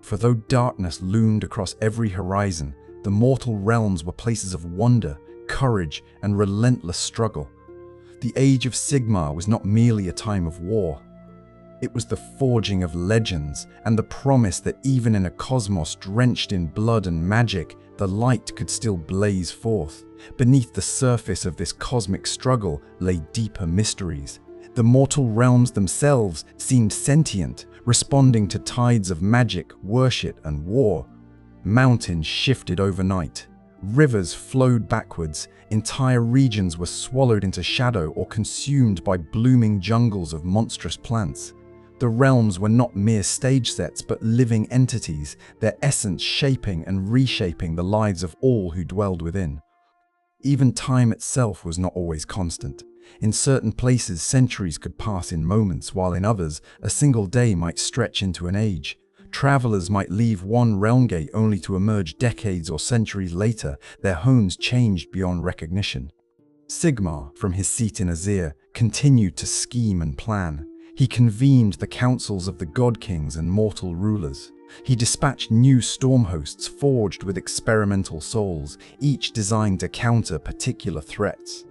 For though darkness loomed across every horizon, the mortal realms were places of wonder, courage, and relentless struggle. The Age of Sigmar was not merely a time of war. It was the forging of legends and the promise that even in a cosmos drenched in blood and magic, the light could still blaze forth. Beneath the surface of this cosmic struggle lay deeper mysteries. The mortal realms themselves seemed sentient, responding to tides of magic, worship, and war. Mountains shifted overnight. Rivers flowed backwards. Entire regions were swallowed into shadow or consumed by blooming jungles of monstrous plants. The realms were not mere stage sets, but living entities, their essence shaping and reshaping the lives of all who dwelled within. Even time itself was not always constant. In certain places, centuries could pass in moments, while in others, a single day might stretch into an age. Travelers might leave one realm gate only to emerge decades or centuries later, their homes changed beyond recognition. Sigmar, from his seat in Azyr, continued to scheme and plan. He convened the councils of the god kings and mortal rulers. He dispatched new storm hosts forged with experimental souls, each designed to counter particular threats.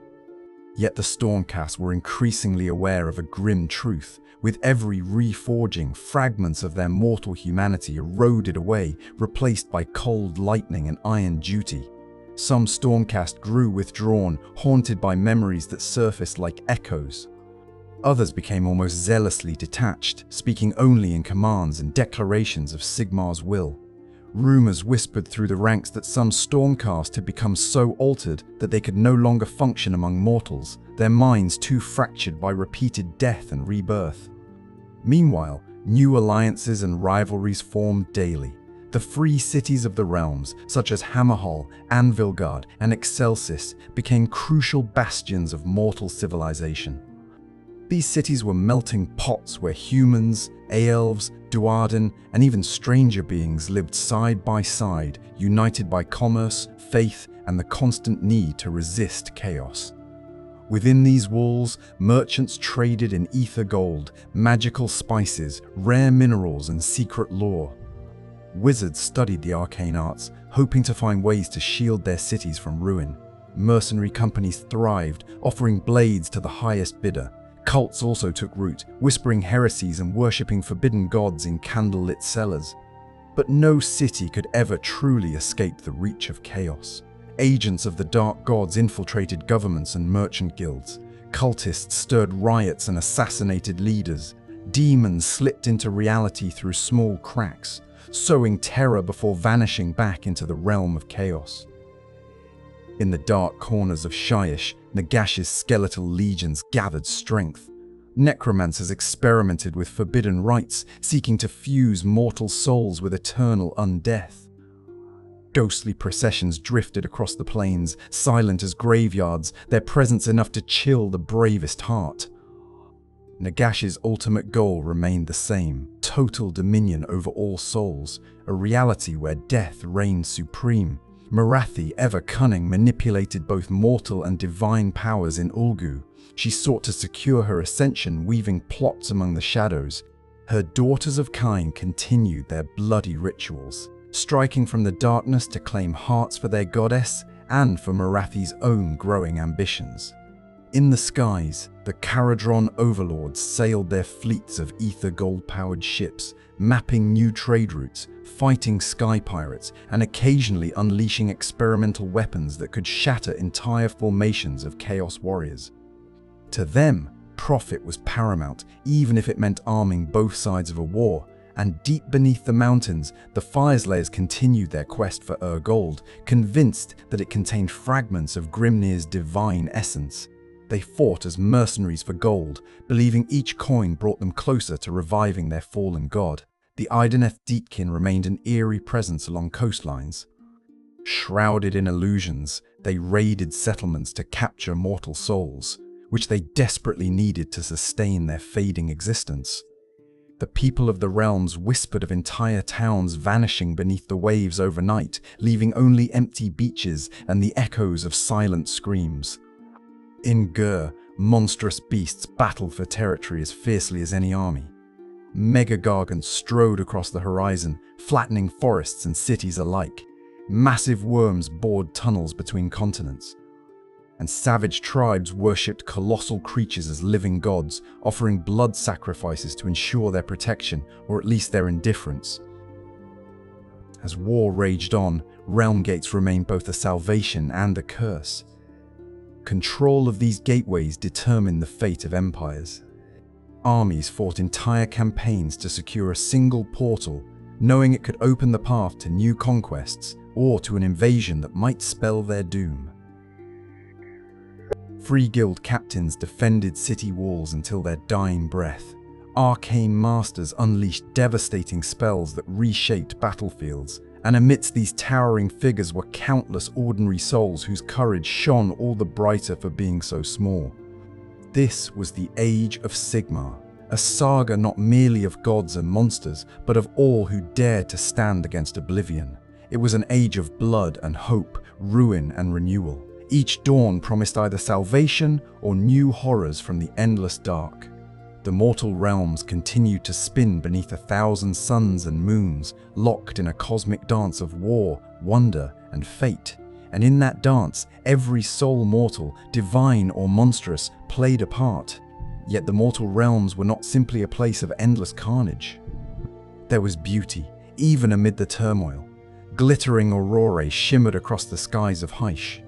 Yet the Stormcast were increasingly aware of a grim truth. With every reforging, fragments of their mortal humanity eroded away, replaced by cold lightning and iron duty. Some Stormcast grew withdrawn, haunted by memories that surfaced like echoes. Others became almost zealously detached, speaking only in commands and declarations of Sigmar's will. Rumors whispered through the ranks that some Stormcast had become so altered that they could no longer function among mortals, their minds too fractured by repeated death and rebirth. Meanwhile, new alliances and rivalries formed daily. The free cities of the realms, such as Hammerhall, Anvilgard, and Excelsis, became crucial bastions of mortal civilization. These cities were melting pots where humans, elves, Duarden, and even stranger beings lived side by side, united by commerce, faith, and the constant need to resist chaos. Within these walls, merchants traded in ether gold, magical spices, rare minerals, and secret lore. Wizards studied the arcane arts, hoping to find ways to shield their cities from ruin. Mercenary companies thrived, offering blades to the highest bidder. Cults also took root, whispering heresies and worshipping forbidden gods in candlelit cellars. But no city could ever truly escape the reach of chaos. Agents of the dark gods infiltrated governments and merchant guilds. Cultists stirred riots and assassinated leaders. Demons slipped into reality through small cracks, sowing terror before vanishing back into the realm of chaos. In the dark corners of Shyish, Nagash's skeletal legions gathered strength. Necromancers experimented with forbidden rites, seeking to fuse mortal souls with eternal undeath. Ghostly processions drifted across the plains, silent as graveyards, their presence enough to chill the bravest heart. Nagash's ultimate goal remained the same: total dominion over all souls, a reality where death reigned supreme. Morathi, ever cunning, manipulated both mortal and divine powers in Ulgu. She sought to secure her ascension, weaving plots among the shadows. Her daughters of Kain continued their bloody rituals, striking from the darkness to claim hearts for their goddess and for Morathi's own growing ambitions. In the skies, the Caradron overlords sailed their fleets of ether gold-powered ships, mapping new trade routes, fighting sky pirates, and occasionally unleashing experimental weapons that could shatter entire formations of chaos warriors. To them, profit was paramount, even if it meant arming both sides of a war. And deep beneath the mountains, the Fireslayers continued their quest for Gold, convinced that it contained fragments of Grimnir's divine essence. They fought as mercenaries for gold, believing each coin brought them closer to reviving their fallen god. The Ideneth Deepkin remained an eerie presence along coastlines. Shrouded in illusions, they raided settlements to capture mortal souls, which they desperately needed to sustain their fading existence. The people of the realms whispered of entire towns vanishing beneath the waves overnight, leaving only empty beaches and the echoes of silent screams. In Gur, monstrous beasts battled for territory as fiercely as any army. Mega-gargants strode across the horizon, flattening forests and cities alike. Massive worms bored tunnels between continents. And savage tribes worshipped colossal creatures as living gods, offering blood sacrifices to ensure their protection, or at least their indifference. As war raged on, realm gates remained both a salvation and a curse. Control of these gateways determined the fate of empires. Armies fought entire campaigns to secure a single portal, knowing it could open the path to new conquests or to an invasion that might spell their doom. Free guild captains defended city walls until their dying breath. arcane masters unleashed devastating spells that reshaped battlefields, and amidst these towering figures were countless ordinary souls whose courage shone all the brighter for being so small. This was the Age of Sigmar, a saga not merely of gods and monsters, but of all who dared to stand against oblivion. It was an age of blood and hope, ruin and renewal. Each dawn promised either salvation or new horrors from the endless dark. The mortal realms continued to spin beneath 1,000 suns and moons, locked in a cosmic dance of war, wonder, and fate. And in that dance, every soul mortal, divine or monstrous, played a part. Yet the mortal realms were not simply a place of endless carnage. There was beauty, even amid the turmoil. Glittering aurorae shimmered across the skies of Hysh.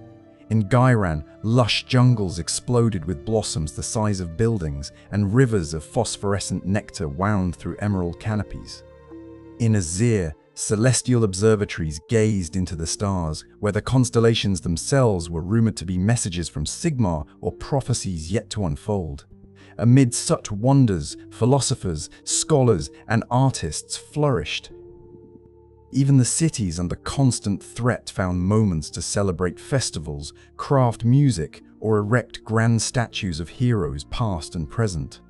In Gairan, lush jungles exploded with blossoms the size of buildings, and rivers of phosphorescent nectar wound through emerald canopies. In Azyr, celestial observatories gazed into the stars, where the constellations themselves were rumored to be messages from Sigmar or prophecies yet to unfold. Amid such wonders, philosophers, scholars, and artists flourished. Even the cities under constant threat found moments to celebrate festivals, craft music, or erect grand statues of heroes past and present.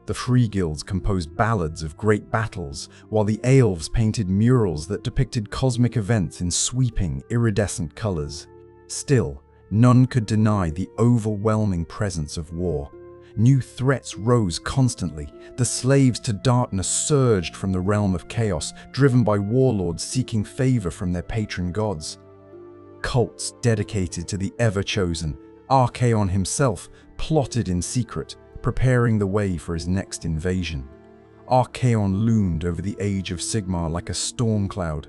The free guilds composed ballads of great battles, while the elves painted murals that depicted cosmic events in sweeping, iridescent colors. Still, none could deny the overwhelming presence of war. New threats rose constantly. The slaves to darkness surged from the realm of chaos, driven by warlords seeking favor from their patron gods. Cults dedicated to the ever-chosen, Archaon himself, plotted in secret, preparing the way for his next invasion. Archaon loomed over the Age of Sigmar like a storm cloud.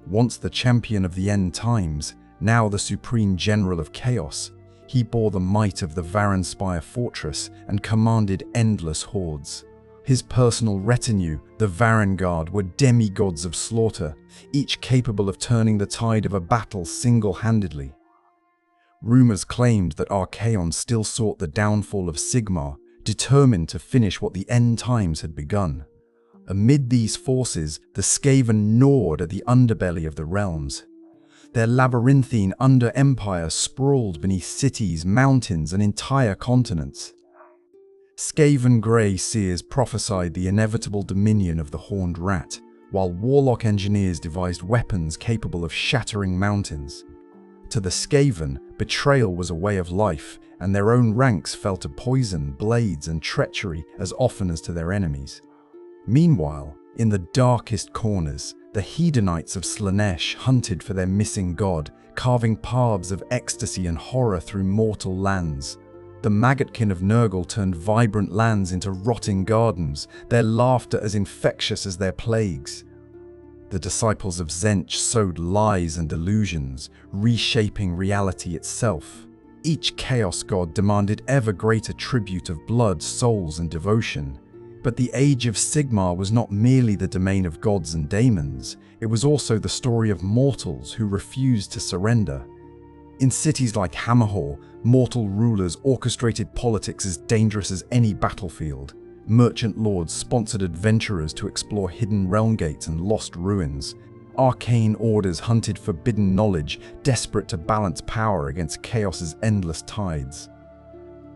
Once the champion of the end times, now the supreme general of chaos, he bore the might of the Varanspire fortress and commanded endless hordes. His personal retinue, the Varangard, were demigods of slaughter, each capable of turning the tide of a battle single-handedly. Rumors claimed that Archaon still sought the downfall of Sigmar, determined to finish what the end times had begun. Amid these forces, the Skaven gnawed at the underbelly of the realms. Their labyrinthine under-empire sprawled beneath cities, mountains, and entire continents. Skaven Grey seers prophesied the inevitable dominion of the Horned Rat, while warlock engineers devised weapons capable of shattering mountains. To the Skaven, betrayal was a way of life, and their own ranks fell to poison, blades, and treachery as often as to their enemies. Meanwhile, in the darkest corners, the Hedonites of Slaanesh hunted for their missing god, carving paths of ecstasy and horror through mortal lands. The Maggotkin of Nurgle turned vibrant lands into rotting gardens, their laughter as infectious as their plagues. The disciples of Tzeentch sowed lies and delusions, reshaping reality itself. Each chaos god demanded ever greater tribute of blood, souls, and devotion. But the Age of Sigmar was not merely the domain of gods and daemons, it was also the story of mortals who refused to surrender. In cities like Hammerhall, mortal rulers orchestrated politics as dangerous as any battlefield. Merchant lords sponsored adventurers to explore hidden realm gates and lost ruins. Arcane orders hunted forbidden knowledge, desperate to balance power against chaos's endless tides.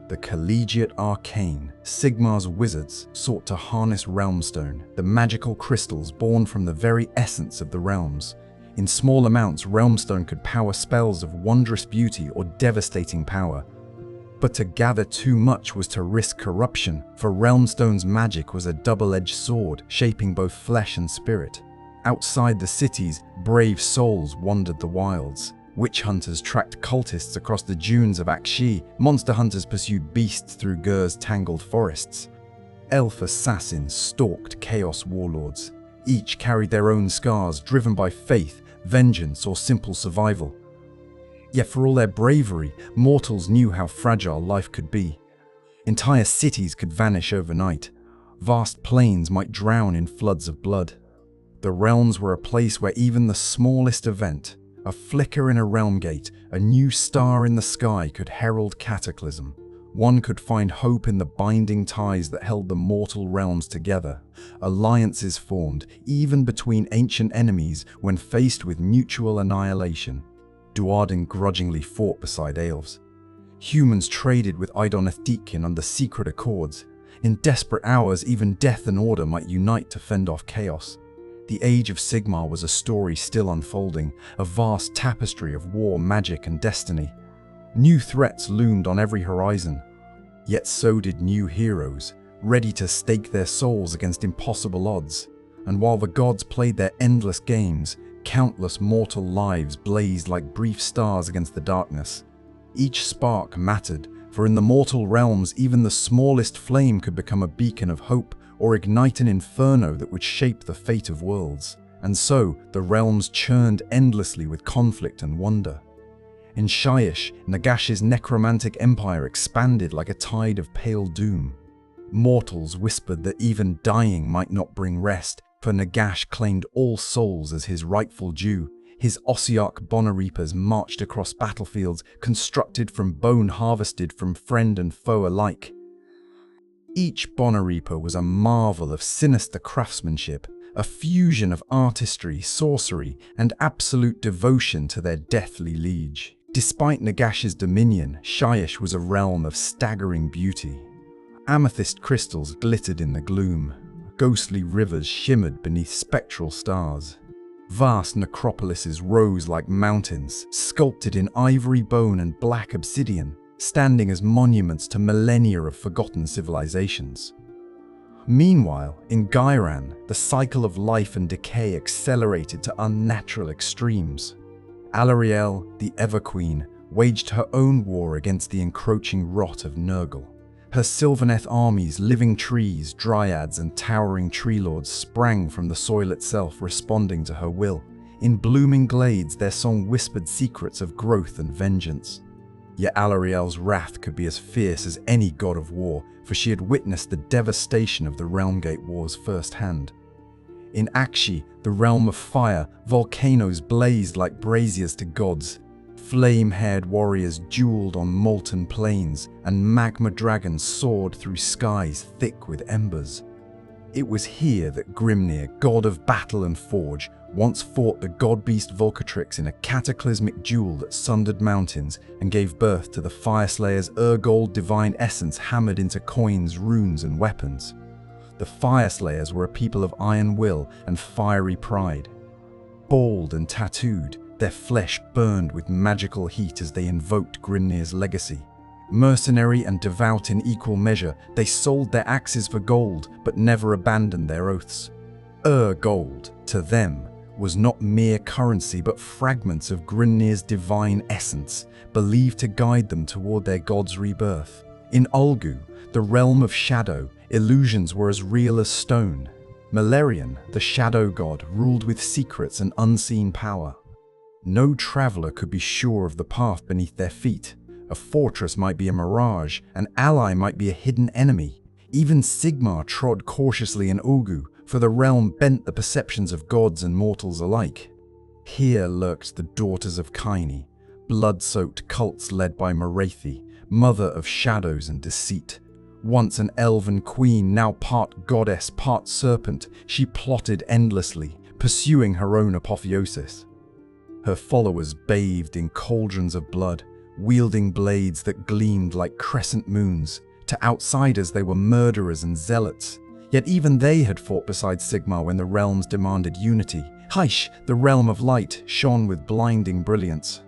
The Collegiate Arcane, Sigmar's wizards, sought to harness Realmstone, the magical crystals born from the very essence of the realms. In small amounts, Realmstone could power spells of wondrous beauty or devastating power. But to gather too much was to risk corruption, for Realmstone's magic was a double-edged sword, shaping both flesh and spirit. Outside the cities, brave souls wandered the wilds. Witch hunters tracked cultists across the dunes of Akshi, monster hunters pursued beasts through Gur's tangled forests. Elf assassins stalked chaos warlords. Each carried their own scars, driven by faith, vengeance, or simple survival. Yet for all their bravery, mortals knew how fragile life could be. Entire cities could vanish overnight. Vast plains might drown in floods of blood. The realms were a place where even the smallest event, a flicker in a realm gate, a new star in the sky, could herald cataclysm. One could find hope in the binding ties that held the mortal realms together. Alliances formed, even between ancient enemies, when faced with mutual annihilation. Duardin grudgingly fought beside elves. Humans traded with Idoneth under secret accords. In desperate hours, even death and order might unite to fend off chaos. The Age of Sigmar was a story still unfolding, a vast tapestry of war, magic, and destiny. New threats loomed on every horizon. Yet so did new heroes, ready to stake their souls against impossible odds. And while the gods played their endless games, countless mortal lives blazed like brief stars against the darkness. Each spark mattered, for in the mortal realms even the smallest flame could become a beacon of hope or ignite an inferno that would shape the fate of worlds. And so the realms churned endlessly with conflict and wonder. In Shyish, Nagash's necromantic empire expanded like a tide of pale doom. Mortals whispered that even dying might not bring rest, for Nagash claimed all souls as his rightful due. His Ossiarch Bonnereapers marched across battlefields constructed from bone harvested from friend and foe alike. Each Bonnereaper was a marvel of sinister craftsmanship, a fusion of artistry, sorcery, and absolute devotion to their deathly liege. Despite Nagash's dominion, Shyish was a realm of staggering beauty. Amethyst crystals glittered in the gloom. Ghostly rivers shimmered beneath spectral stars. Vast necropolises rose like mountains, sculpted in ivory bone and black obsidian, standing as monuments to millennia of forgotten civilizations. Meanwhile, in Gairan, the cycle of life and decay accelerated to unnatural extremes. Alarielle, the Everqueen, waged her own war against the encroaching rot of Nurgle. Her Sylvaneth armies, living trees, dryads, and towering tree lords sprang from the soil itself, responding to her will. In blooming glades, their song whispered secrets of growth and vengeance. Yet Alarielle's wrath could be as fierce as any god of war, for she had witnessed the devastation of the Realmgate Wars firsthand. In Akshi, the realm of fire, volcanoes blazed like braziers to gods. Flame-haired warriors dueled on molten plains, and magma dragons soared through skies thick with embers. It was here that Grimnir, god of battle and forge, once fought the god-beast Volcatrix in a cataclysmic duel that sundered mountains and gave birth to the Fireslayer's Urgold divine essence hammered into coins, runes, and weapons. The Fireslayers were a people of iron will and fiery pride. Bald and tattooed, their flesh burned with magical heat as they invoked Grimnir's legacy. Mercenary and devout in equal measure, they sold their axes for gold, but never abandoned their oaths. Gold, to them, was not mere currency but fragments of Grimnir's divine essence, believed to guide them toward their god's rebirth. In Ulgu, the realm of shadow, illusions were as real as stone. Malerion, the shadow god, ruled with secrets and unseen power. No traveler could be sure of the path beneath their feet. A fortress might be a mirage, an ally might be a hidden enemy. Even Sigmar trod cautiously in Ulgu, for the realm bent the perceptions of gods and mortals alike. Here lurked the daughters of Kaini, blood-soaked cults led by Morathi, mother of shadows and deceit. Once an elven queen, now part goddess, part serpent, she plotted endlessly, pursuing her own apotheosis. Her followers bathed in cauldrons of blood, wielding blades that gleamed like crescent moons. To outsiders they were murderers and zealots. Yet even they had fought beside Sigmar when the realms demanded unity. Hysh, the realm of light, shone with blinding brilliance.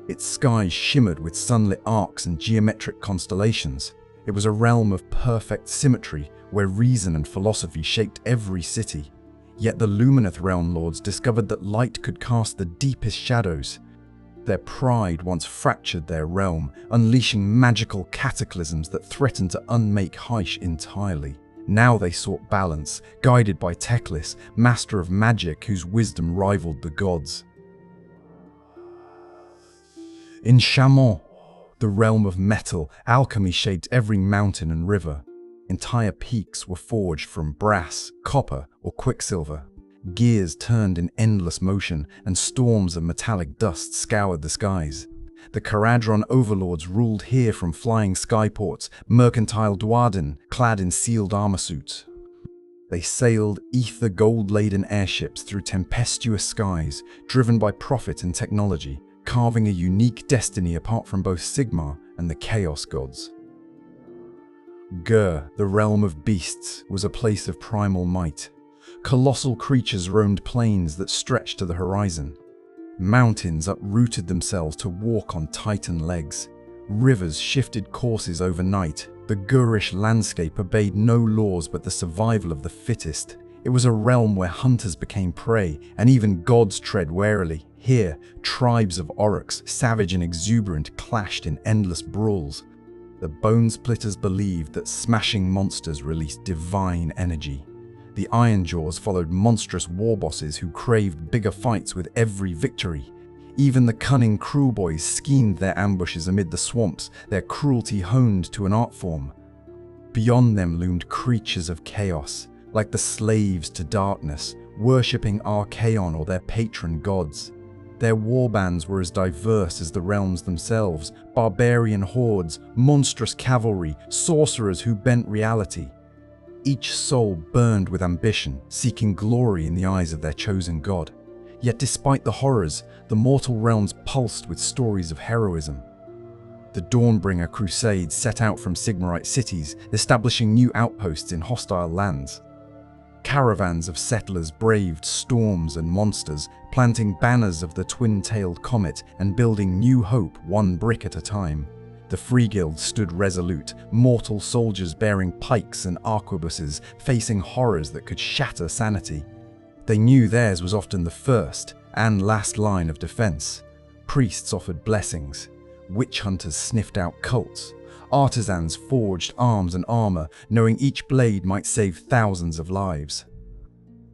Its skies shimmered with sunlit arcs and geometric constellations. It was a realm of perfect symmetry, where reason and philosophy shaped every city. Yet the Lumineth realm lords discovered that light could cast the deepest shadows. Their pride once fractured their realm, unleashing magical cataclysms that threatened to unmake Hysh entirely. Now they sought balance, guided by Teclis, master of magic whose wisdom rivaled the gods. In Chamon, the realm of metal, alchemy shaped every mountain and river. Entire peaks were forged from brass, copper, or quicksilver. Gears turned in endless motion, and storms of metallic dust scoured the skies. The Caradron overlords ruled here from flying skyports, mercantile Dwarden clad in sealed armor suits. They sailed ether gold-laden airships through tempestuous skies, driven by profit and technology, carving a unique destiny apart from both Sigmar and the Chaos gods. Gur, the realm of beasts, was a place of primal might. Colossal creatures roamed plains that stretched to the horizon. Mountains uprooted themselves to walk on titan legs. Rivers shifted courses overnight. The Gurish landscape obeyed no laws but the survival of the fittest. It was a realm where hunters became prey, and even gods tread warily. Here, tribes of aurochs, savage and exuberant, clashed in endless brawls. The Bone Splitters believed that smashing monsters released divine energy. The Ironjaws followed monstrous war bosses who craved bigger fights with every victory. Even the cunning Kruleboys schemed their ambushes amid the swamps, their cruelty honed to an art form. Beyond them loomed creatures of chaos, like the slaves to darkness, worshipping Archaon or their patron gods. Their warbands were as diverse as the realms themselves: barbarian hordes, monstrous cavalry, sorcerers who bent reality. Each soul burned with ambition, seeking glory in the eyes of their chosen god. Yet despite the horrors, the mortal realms pulsed with stories of heroism. The Dawnbringer Crusades set out from Sigmarite cities, establishing new outposts in hostile lands. Caravans of settlers braved storms and monsters, planting banners of the twin-tailed comet and building new hope one brick at a time. The Free Guild stood resolute, mortal soldiers bearing pikes and arquebuses, facing horrors that could shatter sanity. They knew theirs was often the first and last line of defense. Priests offered blessings. Witch hunters sniffed out cults. Artisans forged arms and armor, knowing each blade might save thousands of lives.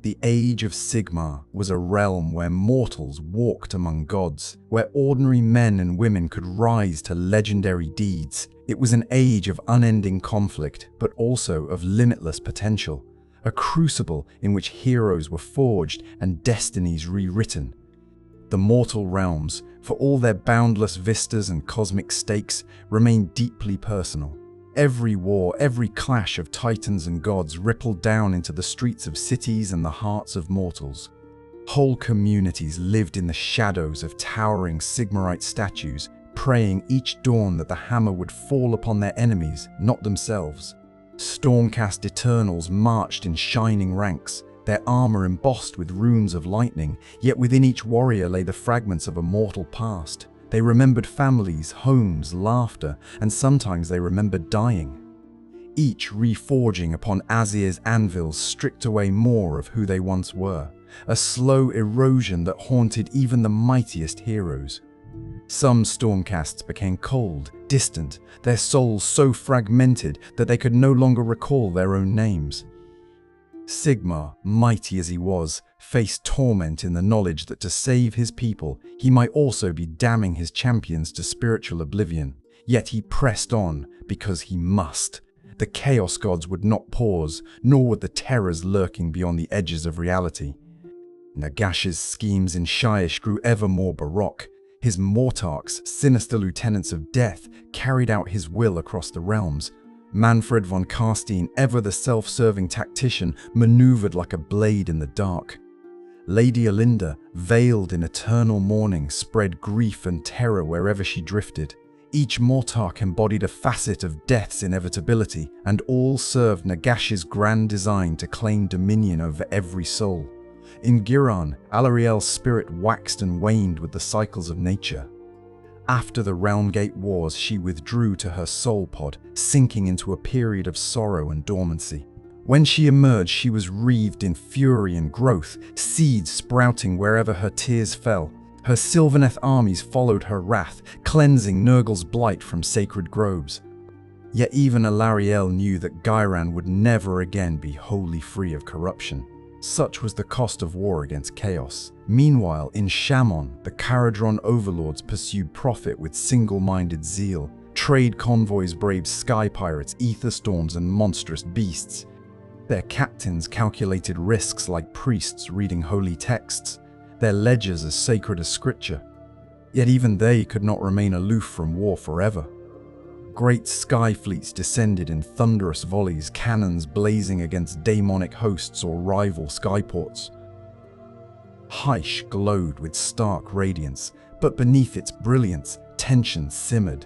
The Age of Sigmar was a realm where mortals walked among gods, where ordinary men and women could rise to legendary deeds. It was an age of unending conflict, but also of limitless potential. A crucible in which heroes were forged and destinies rewritten. The mortal realms, for all their boundless vistas and cosmic stakes, remained deeply personal. Every war, every clash of titans and gods rippled down into the streets of cities and the hearts of mortals. Whole communities lived in the shadows of towering Sigmarite statues, praying each dawn that the hammer would fall upon their enemies, not themselves. Stormcast Eternals marched in shining ranks, their armor embossed with runes of lightning, yet within each warrior lay the fragments of a mortal past. They remembered families, homes, laughter, and sometimes they remembered dying. Each reforging upon Azyr's anvils stripped away more of who they once were, a slow erosion that haunted even the mightiest heroes. Some Stormcasts became cold, distant, their souls so fragmented that they could no longer recall their own names. Sigmar, mighty as he was, faced torment in the knowledge that to save his people, he might also be damning his champions to spiritual oblivion. Yet he pressed on because he must. The Chaos gods would not pause, nor would the terrors lurking beyond the edges of reality. Nagash's schemes in Shyish grew ever more baroque. His Mortarchs, sinister lieutenants of death, carried out his will across the realms. Manfred von Karstein, ever the self-serving tactician, maneuvered like a blade in the dark. Lady Alinda, veiled in eternal mourning, spread grief and terror wherever she drifted. Each Mortarch embodied a facet of death's inevitability, and all served Nagash's grand design to claim dominion over every soul. In Giran, Alarielle's spirit waxed and waned with the cycles of nature. After the Realmgate Wars, she withdrew to her soul pod, sinking into a period of sorrow and dormancy. When she emerged, she was wreathed in fury and growth, seeds sprouting wherever her tears fell. Her Sylvaneth armies followed her wrath, cleansing Nurgle's blight from sacred groves. Yet even Alarielle knew that Giran would never again be wholly free of corruption. Such was the cost of war against chaos. Meanwhile, in Shamon, the Caradron overlords pursued profit with single-minded zeal. Trade convoys braved sky pirates, ether storms, and monstrous beasts. Their captains calculated risks like priests reading holy texts, their ledgers as sacred as scripture. Yet even they could not remain aloof from war forever. Great sky fleets descended in thunderous volleys, cannons blazing against demonic hosts or rival skyports. Hysh glowed with stark radiance, but beneath its brilliance, tension simmered.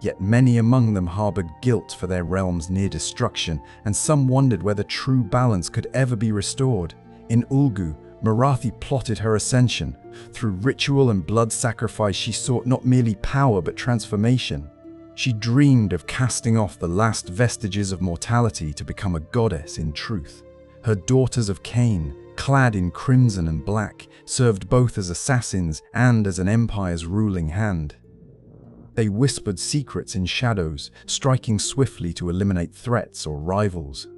Yet many among them harbored guilt for their realm's near destruction, and some wondered whether true balance could ever be restored. In Ulgu, Marathi plotted her ascension. Through ritual and blood sacrifice, she sought not merely power but transformation. She dreamed of casting off the last vestiges of mortality to become a goddess in truth. Her daughters of Cain, clad in crimson and black, served both as assassins and as an empire's ruling hand. They whispered secrets in shadows, striking swiftly to eliminate threats or rivals.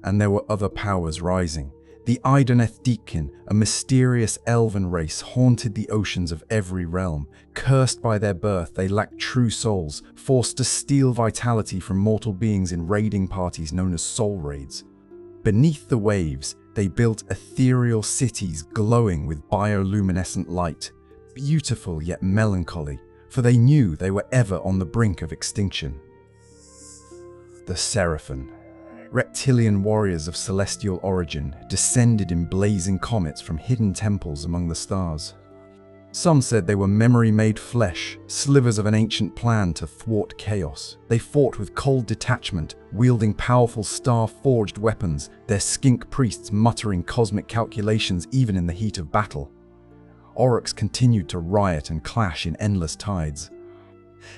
And there were other powers rising. The Idoneth-Deepkin, a mysterious elven race, haunted the oceans of every realm. Cursed by their birth, they lacked true souls, forced to steal vitality from mortal beings in raiding parties known as soul raids. Beneath the waves, they built ethereal cities glowing with bioluminescent light, beautiful yet melancholy, for they knew they were ever on the brink of extinction. The Seraphim, reptilian warriors of celestial origin, descended in blazing comets from hidden temples among the stars. Some said they were memory-made flesh, slivers of an ancient plan to thwart chaos. They fought with cold detachment, wielding powerful star-forged weapons, their skink priests muttering cosmic calculations even in the heat of battle. Aurochs continued to riot and clash in endless tides.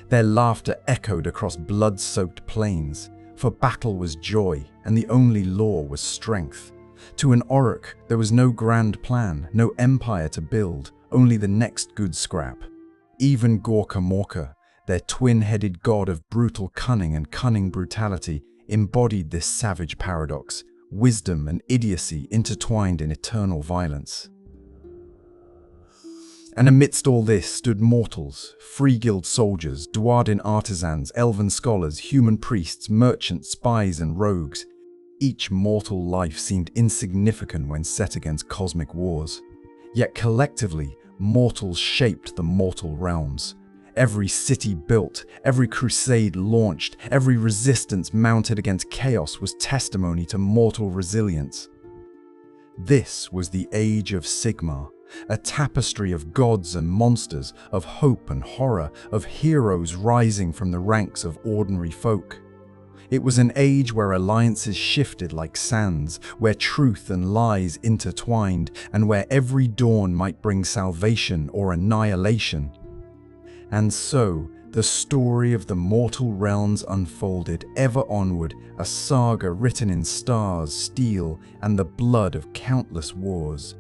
Their laughter echoed across blood-soaked plains, for battle was joy, and the only law was strength. To an Auroch, there was no grand plan, no empire to build, only the next good scrap. Even Gorka Morka, their twin-headed god of brutal cunning and cunning brutality, embodied this savage paradox, wisdom and idiocy intertwined in eternal violence. And amidst all this stood mortals, free guild soldiers, Dwarden artisans, elven scholars, human priests, merchants, spies and rogues. Each mortal life seemed insignificant when set against cosmic wars. Yet collectively, mortals shaped the mortal realms. Every city built, every crusade launched, every resistance mounted against chaos was testimony to mortal resilience. This was the Age of Sigmar, a tapestry of gods and monsters, of hope and horror, of heroes rising from the ranks of ordinary folk. It was an age where alliances shifted like sands, where truth and lies intertwined, and where every dawn might bring salvation or annihilation. And so, the story of the mortal realms unfolded, ever onward, a saga written in stars, steel, and the blood of countless wars.